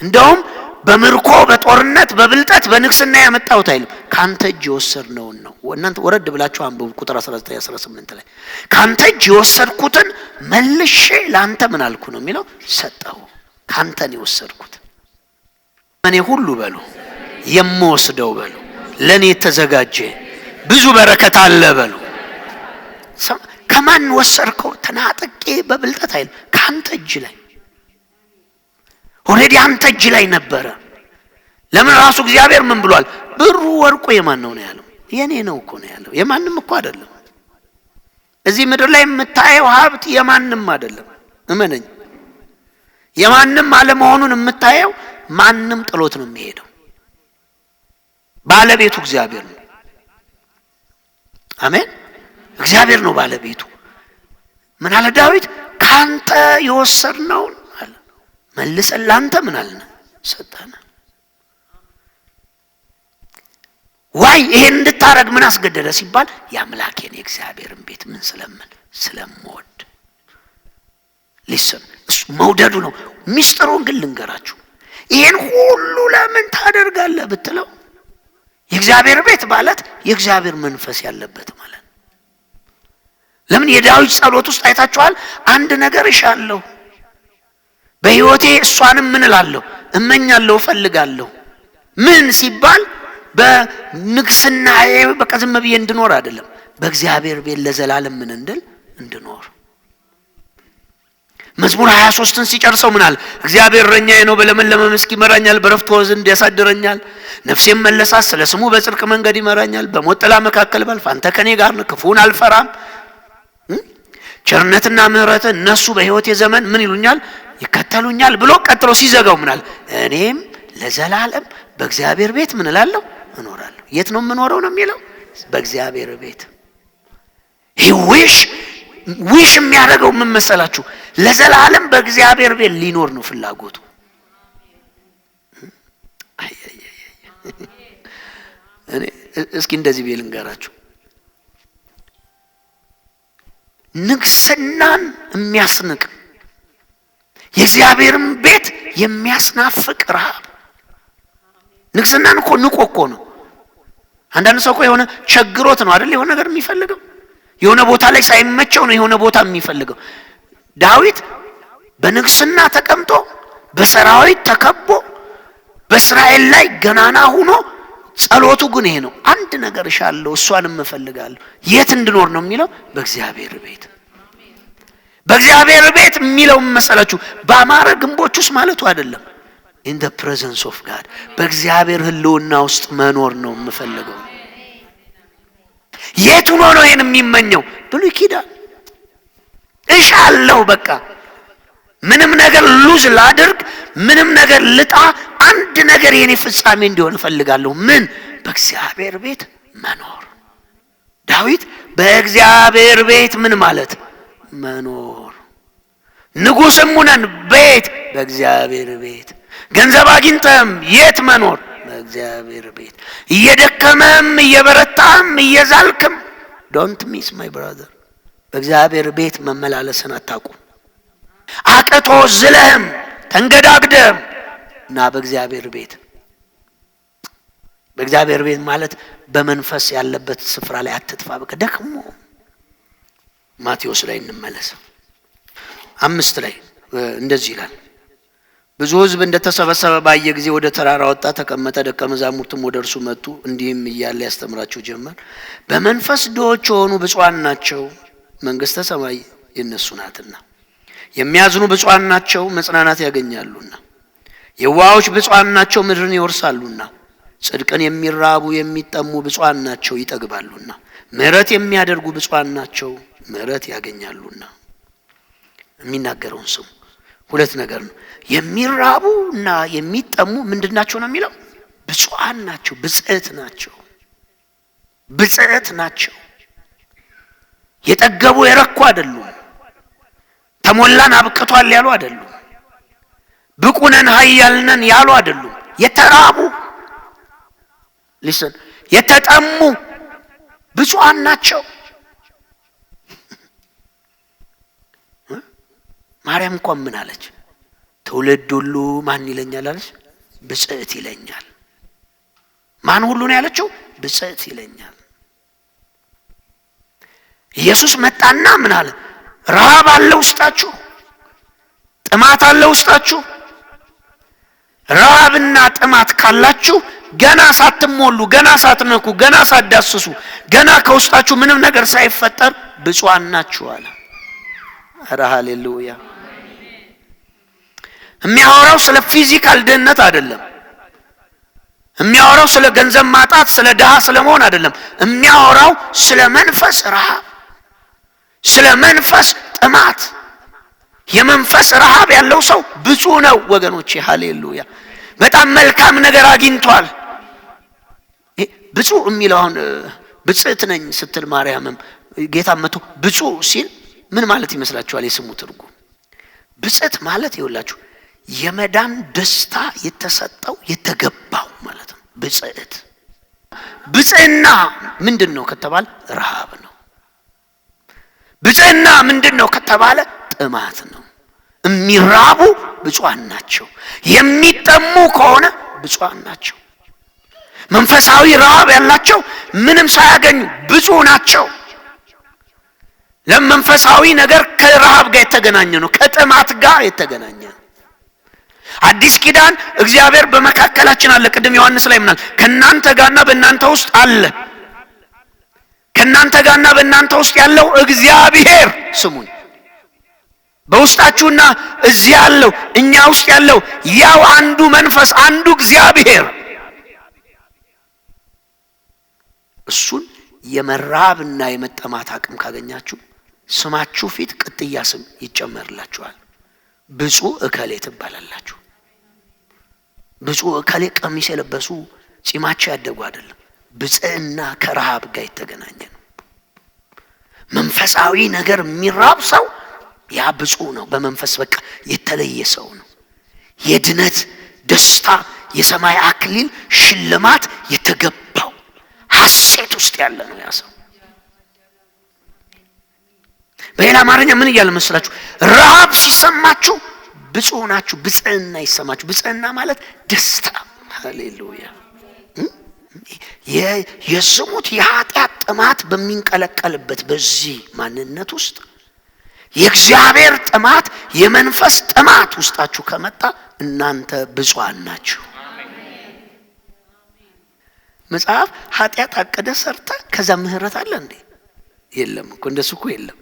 እንደውም በምርኮ በጦርነት በብልጠት በንግስና ያመጣሁት አይልም፣ ካንተ እጅ የወሰድነውን ነው። እናንተ ወረድ ብላችሁ አንብቡ ቁጥር 19 18 ላይ ካንተ እጅ የወሰድኩትን መልሼ ላንተ ምን አልኩ ነው የሚለው፣ ሰጠው። ካንተ ነው የወሰድኩት። እኔ ሁሉ በሉ የምወስደው በሉ ለኔ ተዘጋጀ ብዙ በረከት አለ በሉ። ከማን ወሰድከው? ተናጥቄ በብልጠት አይልም፣ ካንተ እጅ ላይ ኦሬዲ አንተ እጅ ላይ ነበረ። ለምን ራሱ እግዚአብሔር ምን ብሏል? ብሩ ወርቁ የማን ነው ነው ያለው? የኔ ነው እኮ ነው ያለው። የማንም እኮ አይደለም። እዚህ ምድር ላይ የምታየው ሀብት የማንም አይደለም። እመነኝ፣ የማንም አለመሆኑን የምታየው ማንም ጥሎት ነው የሚሄደው። ባለቤቱ እግዚአብሔር ነው። አሜን። እግዚአብሔር ነው ባለቤቱ። ምን አለ ዳዊት? ካንተ የወሰድነውን አለ መልሰን ላንተ ምን አለን? ሰጠን። ዋይ ይሄን እንድታረግ ምን አስገደደ ሲባል የአምላኬን የእግዚአብሔርን ቤት ምን ስለምወድ። ሊስን እሱ መውደዱ ነው። ሚስጥሩን ግን ልንገራችሁ። ይሄን ሁሉ ለምን ታደርጋለህ ብትለው የእግዚአብሔር ቤት ማለት የእግዚአብሔር መንፈስ ያለበት ማለት። ለምን የዳዊት ጸሎት ውስጥ አይታችኋል? አንድ ነገር እሻለሁ በሕይወቴ እሷንም ምን እላለሁ እመኛለሁ እፈልጋለሁ። ምን ሲባል በንግስናዬ በቃ ዝም ብዬ እንድኖር አይደለም፣ በእግዚአብሔር ቤት ለዘላለም ምን እንድኖር። መዝሙር 23ን ሲጨርሰው ምን አለ? እግዚአብሔር እረኛዬ ነው፣ በለመለመ መስክ ይመራኛል፣ በዕረፍት ውኃ ዘንድ ያሳድረኛል። ነፍሴም መለሳት፣ ስለ ስሙ በጽድቅ መንገድ ይመራኛል። በሞት ጥላ መካከል ባልፍ አንተ ከኔ ጋር ነህ፣ ክፉን አልፈራም። ቸርነትና ምሕረት እነሱ በሕይወቴ ዘመን ምን ይሉኛል? ይከተሉኛል ብሎ ቀጥሎ ሲዘጋው ምን አለ? እኔም ለዘላለም በእግዚአብሔር ቤት ምን እላለሁ እኖራለሁ። የት ነው የምኖረው ነው የሚለው? በእግዚአብሔር ቤት። ዊሽ የሚያደርገው ምን መሰላችሁ? ለዘላለም በእግዚአብሔር ቤት ሊኖር ነው ፍላጎቱ። እኔ እስኪ እንደዚህ ቤል እንገራችሁ። ንግስናን የሚያስንቅ የእግዚአብሔርን ቤት የሚያስናፍቅ ረሃብ። ንግስናን እኮ ንቆ እኮ ነው። አንዳንድ ሰው እኮ የሆነ ቸግሮት ነው አይደል የሆነ ነገር የሚፈልገው፣ የሆነ ቦታ ላይ ሳይመቸው ነው የሆነ ቦታ የሚፈልገው። ዳዊት በንግስና ተቀምጦ በሰራዊት ተከቦ በእስራኤል ላይ ገናና ሆኖ ጸሎቱ ግን ይሄ ነው። አንድ ነገር እሻለሁ እሷንም እፈልጋለሁ። የት እንድኖር ነው የሚለው? በእግዚአብሔር ቤት። በእግዚአብሔር ቤት የሚለው መሰላችሁ በአማረ ግንቦች ውስጥ ማለቱ አይደለም። in the presence of God በእግዚአብሔር ህልውና ውስጥ መኖር ነው የምፈልገው። የት ሆኖ ነው ይሄን የሚመኘው? ብሉይ ኪዳን እሻለሁ በቃ ምንም ነገር ሉዝ ላድርግ፣ ምንም ነገር ልጣ፣ አንድ ነገር የኔ ፍጻሜ እንዲሆን እፈልጋለሁ። ምን? በእግዚአብሔር ቤት መኖር። ዳዊት በእግዚአብሔር ቤት ምን ማለት መኖር። ንጉስም ሆነን ቤት በእግዚአብሔር ቤት፣ ገንዘብ አግኝተም የት መኖር? በእግዚአብሔር ቤት። እየደከመም እየበረታም እየዛልክም ዶንት ሚስ ማይ ብራዘር በእግዚአብሔር ቤት መመላለስን አታቁም። አቅቶ ዝለህም ተንገዳግደም እና በእግዚአብሔር ቤት። በእግዚአብሔር ቤት ማለት በመንፈስ ያለበት ስፍራ ላይ አትጥፋ። በቃ ደክሞ ማቴዎስ ላይ እንመለስ 5 ላይ እንደዚህ ይላል። ብዙ ሕዝብ እንደተሰበሰበ ባየ ጊዜ ወደ ተራራ ወጣ፣ ተቀመጠ። ደቀ መዛሙርቱም ወደ እርሱ መጡ፣ እንዲህም እያለ ያስተምራቸው ጀመር። በመንፈስ ድሆች የሆኑ ብፁዓን ናቸው፣ መንግሥተ ሰማይ የነሱ ናትና። የሚያዝኑ ብፁዓን ናቸው፣ መጽናናት ያገኛሉና። የዋሆች ብፁዓን ናቸው፣ ምድርን ይወርሳሉና። ጽድቅን የሚራቡ የሚጠሙ ብፁዓን ናቸው፣ ይጠግባሉና። ምሕረት የሚያደርጉ ብፁዓን ናቸው፣ ምሕረት ያገኛሉና። የሚናገረውን ስሙ። 2 ነገር ነው። የሚራቡ እና የሚጠሙ ምንድናቸው ነው የሚለው? ብፁዓን ናቸው፣ ብጽዕት ናቸው፣ ብጽዕት ናቸው። የጠገቡ የረኩ አይደሉም። ተሞላን አብቅቷል ያሉ አይደሉም። ብቁነን ኃያልነን ያሉ አይደሉም። የተራቡ ሊስን የተጠሙ ብፁዓን ናቸው። ማርያም እንኳን ምን አለች? ትውልድ ሁሉ ማን ይለኛል አለች? ብጽዕት ይለኛል። ማን ሁሉ ነው ያለችው? ብጽዕት ይለኛል። ኢየሱስ መጣና ምን አለ? ረሃብ አለ ውስጣችሁ፣ ጥማት አለ ውስጣችሁ። ረሃብና ጥማት ካላችሁ ገና ሳትሞሉ፣ ገና ሳትነኩ፣ ገና ሳትዳስሱ፣ ገና ከውስጣችሁ ምንም ነገር ሳይፈጠር ብፁዓን ናችሁ አለ። ኧረ ሃሌሉያ! የሚያወራው ስለ ፊዚካል ድህነት አይደለም። የሚያወራው ስለ ገንዘብ ማጣት፣ ስለ ድሃ ስለመሆን አይደለም። የሚያወራው ስለ መንፈስ ረሃብ፣ ስለ መንፈስ ጥማት። የመንፈስ ረሃብ ያለው ሰው ብፁዕ ነው ወገኖቼ። ሃሌሉያ! በጣም መልካም ነገር አግኝቷል። ብፁዕ የሚለው አሁን ብጽዕት ነኝ ስትል ማርያምም ጌታ መጥቶ ብፁዕ ሲል ምን ማለት ይመስላችኋል? የስሙ ትርጉም ብጽዕት ማለት ይኸውላችሁ የመዳን ደስታ የተሰጠው የተገባው ማለት ነው። ብጽዕት ብጽዕና ምንድነው ከተባለ ረሃብ ነው። ብጽዕና ምንድነው ከተባለ ጥማት ነው። የሚራቡ ብፁዓን ናቸው። የሚጠሙ ከሆነ ብፁዓን ናቸው። መንፈሳዊ ረሃብ ያላቸው ምንም ሳያገኙ ብፁዕ ናቸው። ለመንፈሳዊ ነገር ከረሃብ ጋር የተገናኘ ነው፣ ከጥማት ጋር የተገናኘ ነው። አዲስ ኪዳን እግዚአብሔር በመካከላችን አለ። ቅድም ዮሐንስ ላይ ምናል? ከናንተ ጋርና በእናንተ ውስጥ አለ። ከናንተ ጋርና በእናንተ ውስጥ ያለው እግዚአብሔር ስሙኝ፣ በውስጣችሁና እዚህ ያለው እኛ ውስጥ ያለው ያው አንዱ መንፈስ አንዱ እግዚአብሔር፣ እሱን የመራብና የመጠማት አቅም ካገኛችሁ ስማችሁ ፊት ቅጥያ ስም ይጨመርላችኋል። ብፁዕ እከሌ ትባላላችሁ። ብፁዕ እከሌ ቀሚስ የለበሱ ጺማቸው ያደጉ አይደለም። ብጽዕና ከረሃብ ጋር የተገናኘ ነው። መንፈሳዊ ነገር የሚራብ ሰው ያ ብፁዕ ነው። በመንፈስ በቃ የተለየ ሰው ነው። የድነት ደስታ፣ የሰማይ አክሊል ሽልማት የተገባው ሐሴት ውስጥ ያለ ነው ያ ሰው። በሌላ አማርኛ ምን እያለ መስላችሁ? ረሃብ ሲሰማችሁ ብፁዕ ናችሁ፣ ብጽዕና ይሰማችሁ። ብጽዕና ማለት ደስታ። ሃሌሉያ! የዝሙት የኃጢአት ጥማት በሚንቀለቀልበት በዚህ ማንነት ውስጥ የእግዚአብሔር ጥማት፣ የመንፈስ ጥማት ውስጣችሁ ከመጣ እናንተ ብፁዓን ናችሁ። መጽሐፍ ኃጢአት አቀደ ሰርተ ከዛ ምህረት አለ እንዴ? የለም እኮ እንደሱ እኮ የለም።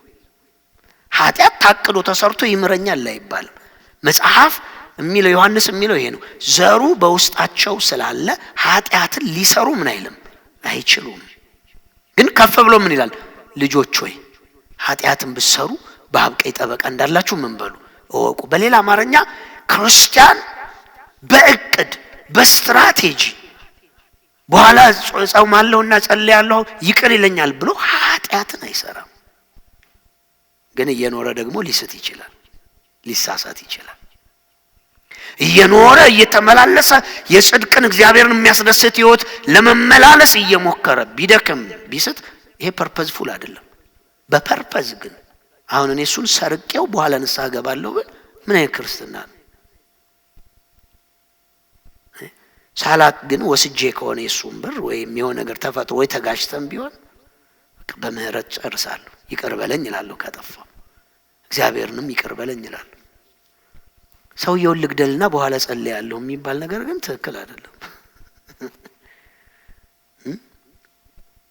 ኃጢአት ታቅዶ ተሰርቶ ይምረኛል አይባልም። መጽሐፍ የሚለው ዮሐንስ የሚለው ይሄ ነው። ዘሩ በውስጣቸው ስላለ ኃጢአትን ሊሰሩ ምን አይልም አይችሉም። ግን ከፍ ብሎ ምን ይላል? ልጆች ሆይ ኃጢአትን ብትሰሩ በአብ ቀኝ ጠበቃ እንዳላችሁ ምን በሉ እወቁ። በሌላ አማርኛ ክርስቲያን በእቅድ በስትራቴጂ በኋላ ጾማለሁና ጸልያለሁ ይቅር ይለኛል ብሎ ኃጢአትን አይሰራም። ግን እየኖረ ደግሞ ሊስት ይችላል፣ ሊሳሳት ይችላል። እየኖረ እየተመላለሰ የጽድቅን እግዚአብሔርን የሚያስደስት ህይወት ለመመላለስ እየሞከረ ቢደክም ቢስት ይሄ ፐርፐዝፉል አይደለም። በፐርፐዝ ግን አሁን እኔ እሱን ሰርቄው በኋላ ንስሐ ገባለሁ ብል ምን አይነት ክርስትና ነው? ሳላት ግን ወስጄ ከሆነ የሱን ብር ወይም የሆነ ነገር ተፈጥሮ ወይ ተጋጭተን ቢሆን በምህረት ጨርሳለሁ። ይቅር በለኝ እላለሁ ካጠፋው፣ እግዚአብሔርንም ይቅር በለኝ እላለሁ። ሰውየውን ልግደልና በኋላ ጸልያለሁ የሚባል ነገር ግን ትክክል አይደለም።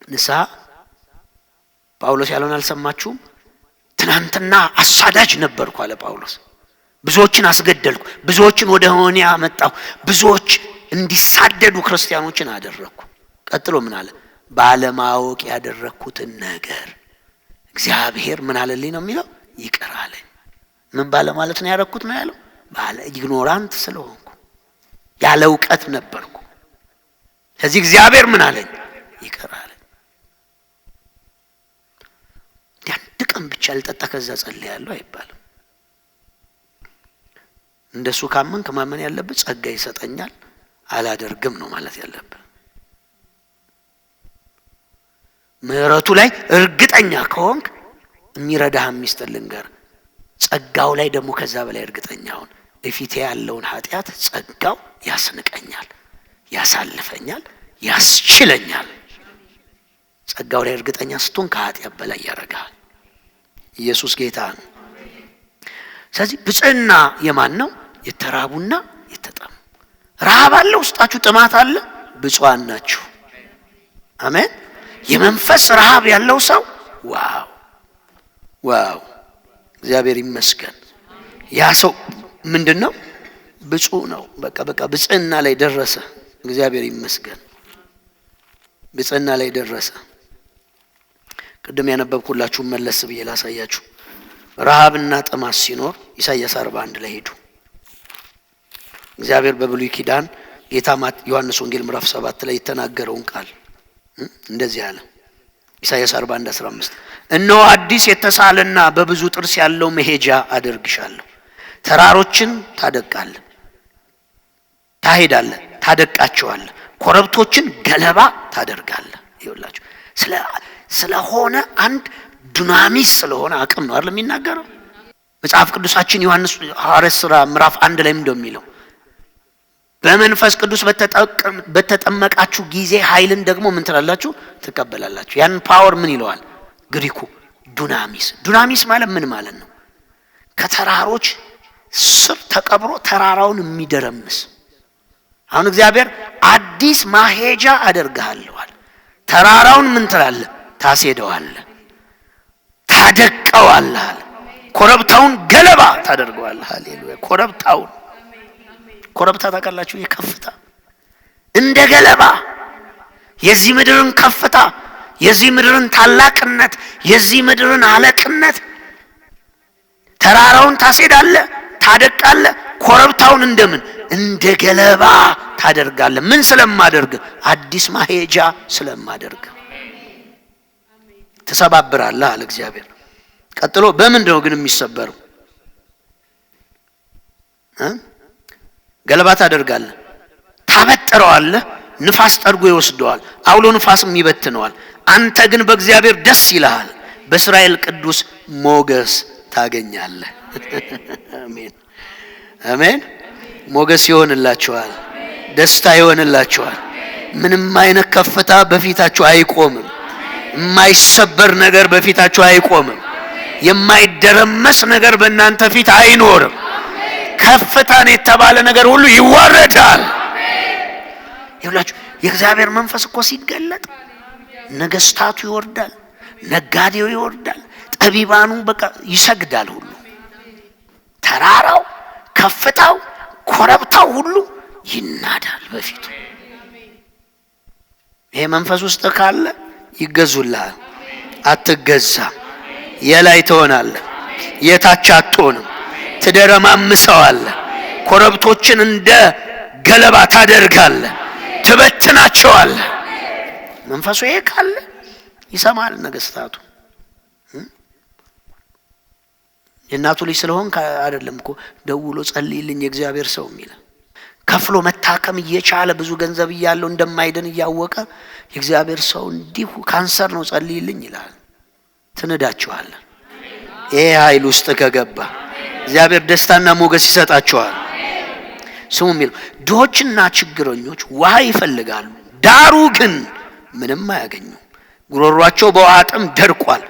ንስሐ ጳውሎስ ያለውን አልሰማችሁም? ትናንትና አሳዳጅ ነበርኩ አለ ጳውሎስ። ብዙዎችን አስገደልኩ፣ ብዙዎችን ወደ ሆኔ አመጣሁ፣ ብዙዎች እንዲሳደዱ ክርስቲያኖችን አደረኩ። ቀጥሎ ምን አለ? ባለማወቅ ያደረኩትን ነገር እግዚአብሔር ምን አለልኝ ነው የሚለው? ይቅር አለኝ። ምን ባለ ማለት ነው ያደረኩት ነው ያለው? ባለ ኢግኖራንት ስለሆንኩ ያለ እውቀት ነበርኩ። ስለዚህ እግዚአብሔር ምን አለኝ? ይቅር አለኝ። አንድ ቀን ብቻ ልጠጣ ከዛ ጸልያለሁ አይባልም። እንደሱ ካመንክ ማመን ያለበት ጸጋ ይሰጠኛል አላደርግም ነው ማለት ያለበት። ምህረቱ ላይ እርግጠኛ ከሆንክ የሚረዳህ ሚስጥር ልንገር፣ ጸጋው ላይ ደግሞ ከዛ በላይ እርግጠኛ ሁን። እፊቴ ያለውን ኃጢአት ጸጋው ያስንቀኛል፣ ያሳልፈኛል፣ ያስችለኛል። ጸጋው ላይ እርግጠኛ ስትሆን ከኃጢአት በላይ ያረጋል። ኢየሱስ ጌታ ነው። ስለዚህ ብጽዕና የማን ነው? የተራቡና የተጠሙ። ረሃብ አለ ውስጣችሁ፣ ጥማት አለ፣ ብፁዓን ናችሁ። አሜን። የመንፈስ ረሃብ ያለው ሰው ዋው ዋው፣ እግዚአብሔር ይመስገን። ያ ሰው ምንድነው? ብፁዕ ነው። በቃ ብጽዕና ላይ ደረሰ። እግዚአብሔር ይመስገን፣ ብጽዕና ላይ ደረሰ። ቅድም ያነበብኩላችሁ መለስ ብዬ ላሳያችሁ። ረሃብና ጥማት ሲኖር ኢሳይያስ 41 ላይ ሄዱ። እግዚአብሔር በብሉይ ኪዳን ጌታ ዮሐንስ ወንጌል ምዕራፍ 7 ላይ የተናገረውን ቃል እንደዚህ አለ። ኢሳይያስ 41:15 እነሆ አዲስ የተሳለና በብዙ ጥርስ ያለው መሄጃ አደርግሻለሁ፣ ተራሮችን ታደቃለህ፣ ታሄዳለህ፣ ታደቃቸዋለህ፣ ኮረብቶችን ገለባ ታደርጋለህ። ይኸውላችሁ ስለሆነ አንድ ዱናሚስ ስለሆነ አቅም ነው አይደል የሚናገረው መጽሐፍ ቅዱሳችን። ዮሐንስ ሐዋርያት ሥራ ምዕራፍ 1 ላይ እንደሚለው በመንፈስ ቅዱስ በተጠመቃችሁ ጊዜ ኃይልን ደግሞ ምን ትላላችሁ? ትቀበላላችሁ። ያን ፓወር ምን ይለዋል ግሪኩ? ዱናሚስ። ዱናሚስ ማለት ምን ማለት ነው? ከተራሮች ስር ተቀብሮ ተራራውን የሚደረምስ። አሁን እግዚአብሔር አዲስ ማሄጃ አደርግሃለዋል። ተራራውን ምን ትላለህ? ታስሄደዋለህ፣ ታደቀዋለህ። ኮረብታውን ገለባ ታደርገዋለህ። ሃሌሉያ። ኮረብታ ታውቃላችሁ? የከፍታ እንደ ገለባ የዚህ ምድርን ከፍታ፣ የዚህ ምድርን ታላቅነት፣ የዚህ ምድርን አለቅነት ተራራውን ታስሄዳለህ፣ ታደቃለህ። ኮረብታውን እንደምን እንደ ገለባ ታደርጋለህ። ምን ስለማደርግ? አዲስ ማሄጃ ስለማደርግ። ተሰባብራለህ አለ እግዚአብሔር። ቀጥሎ በምንድን ነው ግን የሚሰበረው? ገለባ ታደርጋለህ፣ ታበጥረዋለህ፣ ንፋስ ጠርጎ ይወስደዋል፣ አውሎ ንፋስም ይበትነዋል። አንተ ግን በእግዚአብሔር ደስ ይልሃል፣ በእስራኤል ቅዱስ ሞገስ ታገኛለህ። አሜን አሜን። ሞገስ ይሆንላችኋል፣ ደስታ ይሆንላችኋል። ምንም አይነት ከፍታ በፊታችሁ አይቆምም። የማይሰበር ነገር በፊታችሁ አይቆምም። የማይደረመስ ነገር በእናንተ ፊት አይኖርም። ከፍታን የተባለ ነገር ሁሉ ይዋረዳል። ይኸውላችሁ የእግዚአብሔር መንፈስ እኮ ሲገለጥ ነገስታቱ ይወርዳል፣ ነጋዴው ይወርዳል፣ ጠቢባኑ በቃ ይሰግዳል። ሁሉ ተራራው፣ ከፍታው፣ ኮረብታው ሁሉ ይናዳል በፊቱ። ይሄ መንፈስ ውስጥ ካለ ይገዙልሃል። አትገዛም። የላይ ትሆናለህ፣ የታች አትሆንም። ትደረማምሰዋለህ። ኮረብቶችን እንደ ገለባ ታደርጋለህ፣ ትበትናቸዋለህ። መንፈሱ ይሄ ካለ ይሰማል ነገስታቱ። የእናቱ ልጅ ስለሆን አይደለም እኮ ደውሎ ጸልይልኝ የእግዚአብሔር ሰው የሚል ከፍሎ መታከም እየቻለ ብዙ ገንዘብ እያለው እንደማይድን እያወቀ የእግዚአብሔር ሰው እንዲሁ ካንሰር ነው ጸልይልኝ ይላል። ትንዳቸዋለህ። ይሄ ኃይል ውስጥ ከገባ እግዚአብሔር ደስታና ሞገስ ይሰጣቸዋል። ስሙ የሚለው ድሆችና ችግረኞች ውሃ ይፈልጋሉ፣ ዳሩ ግን ምንም አያገኙ። ጉሮሯቸው በውሃ ጥም ደርቋል።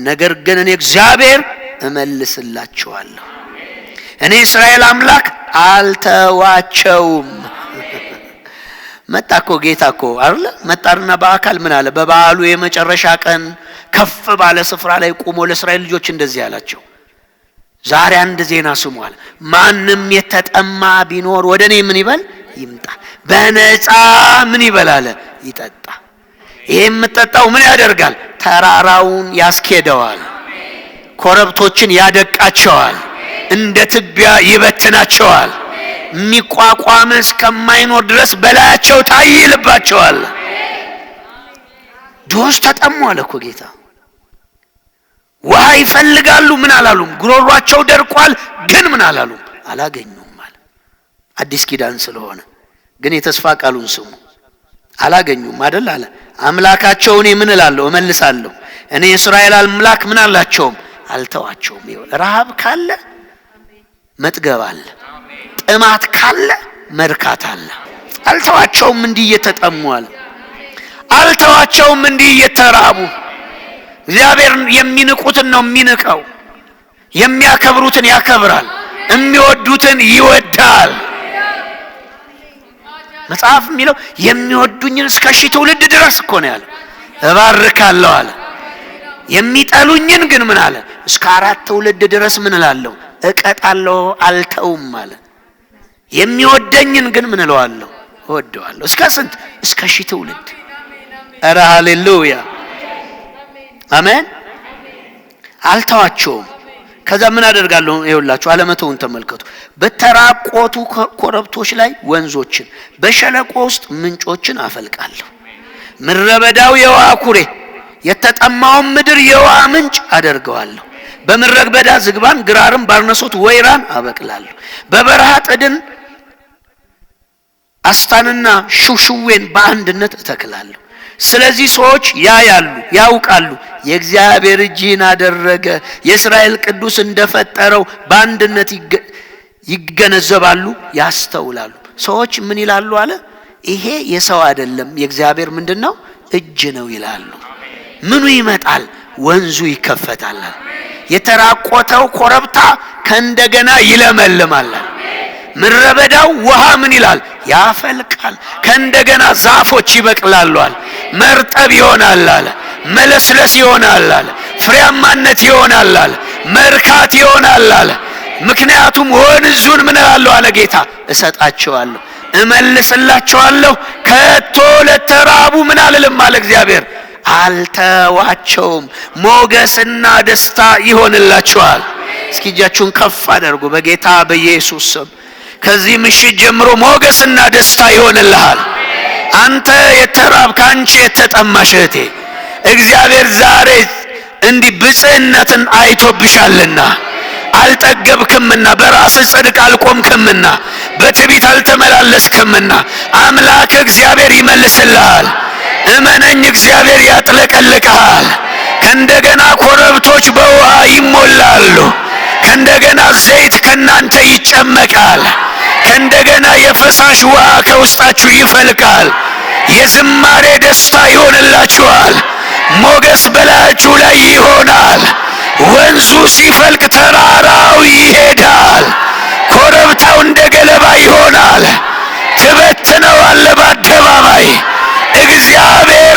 ነገር ግን እኔ እግዚአብሔር እመልስላቸዋለሁ። እኔ እስራኤል አምላክ አልተዋቸውም። መጣ እኮ ጌታ እኮ አይደለ? መጣና በአካል ምን አለ? በበዓሉ የመጨረሻ ቀን ከፍ ባለ ስፍራ ላይ ቆሞ ለእስራኤል ልጆች እንደዚህ አላቸው፣ ዛሬ አንድ ዜና ስሙ አለ። ማንም የተጠማ ቢኖር ወደ እኔ ምን ይበል? ይምጣ። በነፃ ምን ይበል አለ? ይጠጣ። ይሄ የምጠጣው ምን ያደርጋል? ተራራውን ያስኬደዋል፣ ኮረብቶችን ያደቃቸዋል፣ እንደ ትቢያ ይበትናቸዋል። የሚቋቋም እስከማይኖር ድረስ በላያቸው ታይልባቸዋል። ድሆች ተጠሙ አለ እኮ ጌታ። ውሃ ይፈልጋሉ፣ ምን አላሉም? ጉሮሯቸው ደርቋል፣ ግን ምን አላሉም? አላገኙም አለ። አዲስ ኪዳን ስለሆነ ግን የተስፋ ቃሉን ስሙ። አላገኙም አይደል አለ። አምላካቸውን ምን እላለሁ እመልሳለሁ። እኔ የእስራኤል አምላክ ምን አላቸውም አልተዋቸውም። ረሃብ ካለ መጥገብ አለ፣ ጥማት ካለ መርካት አለ። አልተዋቸውም እንዲህ እየተጠሙዋል፣ አልተዋቸውም እንዲህ እየተራቡ። እግዚአብሔር የሚንቁትን ነው የሚንቀው፣ የሚያከብሩትን ያከብራል፣ የሚወዱትን ይወዳል። መጽሐፍ የሚለው የሚወዱኝን እስከ 1000 ትውልድ ድረስ እኮ ነው ያለው። እባርካለሁ አለ። የሚጠሉኝን ግን ምን አለ? እስከ 4 ትውልድ ድረስ ምን እላለሁ እቀጣለሁ አልተውም አለ። የሚወደኝን ግን ምን እለዋለሁ እወደዋለሁ። እስከ ስንት? እስከ 1000 ትውልድ። ኧረ ሃሌሉያ አሜን። አልተዋቸውም። ከዛ ምን አደርጋለሁ? ይኸውላችሁ አለመተውን ተመልከቱ። በተራቆቱ ኮረብቶች ላይ ወንዞችን፣ በሸለቆ ውስጥ ምንጮችን አፈልቃለሁ። ምድረ በዳው የውሃ ኩሬ፣ የተጠማውን ምድር የውሃ ምንጭ አደርገዋለሁ። በምድረ በዳ ዝግባን፣ ግራርም፣ ባርነሶት፣ ወይራን አበቅላለሁ። በበረሃ ጥድን፣ አስታንና ሹሹዌን በአንድነት እተክላለሁ። ስለዚህ ሰዎች ያያሉ ያውቃሉ፣ የእግዚአብሔር እጅን አደረገ፣ የእስራኤል ቅዱስ እንደፈጠረው በአንድነት ይገነዘባሉ ያስተውላሉ። ሰዎች ምን ይላሉ አለ? ይሄ የሰው አይደለም የእግዚአብሔር ምንድነው እጅ ነው ይላሉ። ምኑ ይመጣል? ወንዙ ይከፈታል። የተራቆተው ኮረብታ ከእንደገና ይለመልማል። ምድረ በዳው ውሃ ምን ይላል? ያፈልቃል። ከእንደገና ዛፎች ይበቅላሉ አለ። መርጠብ ይሆናል አለ። መለስለስ ይሆናል አለ። ፍሬያማነት ይሆናል አለ። መርካት ይሆናል አለ። ምክንያቱም ወንዙን ምን እላለሁ አለ ጌታ እሰጣቸዋለሁ፣ እመልስላቸዋለሁ፣ ከቶ ለተራቡ ምን አልልም አለ እግዚአብሔር አልተዋቸውም። ሞገስና ደስታ ይሆንላቸዋል። እስኪ እጃችሁን ከፍ አድርጉ በጌታ በኢየሱስ ስም። ከዚህ ምሽት ጀምሮ ሞገስና ደስታ ይሆንልሃል። አንተ የተራብክ፣ አንቺ የተጠማሽ እህቴ እግዚአብሔር ዛሬ እንዲህ ብጽዕነትን አይቶብሻልና አልጠገብክምና፣ በራስህ ጽድቅ አልቆምክምና፣ በትዕቢት አልተመላለስክምና አምላክ እግዚአብሔር ይመልስልሃል። እመነኝ፣ እግዚአብሔር ያጥለቀልቅሃል። ከእንደገና ኮረብቶች በውሃ ይሞላሉ። ከእንደገና ዘይት ከናንተ ይጨመቃል። ከእንደገና የፈሳሽ ውሃ ከውስጣችሁ ይፈልቃል። የዝማሬ ደስታ ይሆንላችኋል። ሞገስ በላያችሁ ላይ ይሆናል። ወንዙ ሲፈልቅ ተራራው ይሄዳል። ኮረብታው እንደ ገለባ ይሆናል። ትበትነዋለህ በአደባባይ። እግዚአብሔር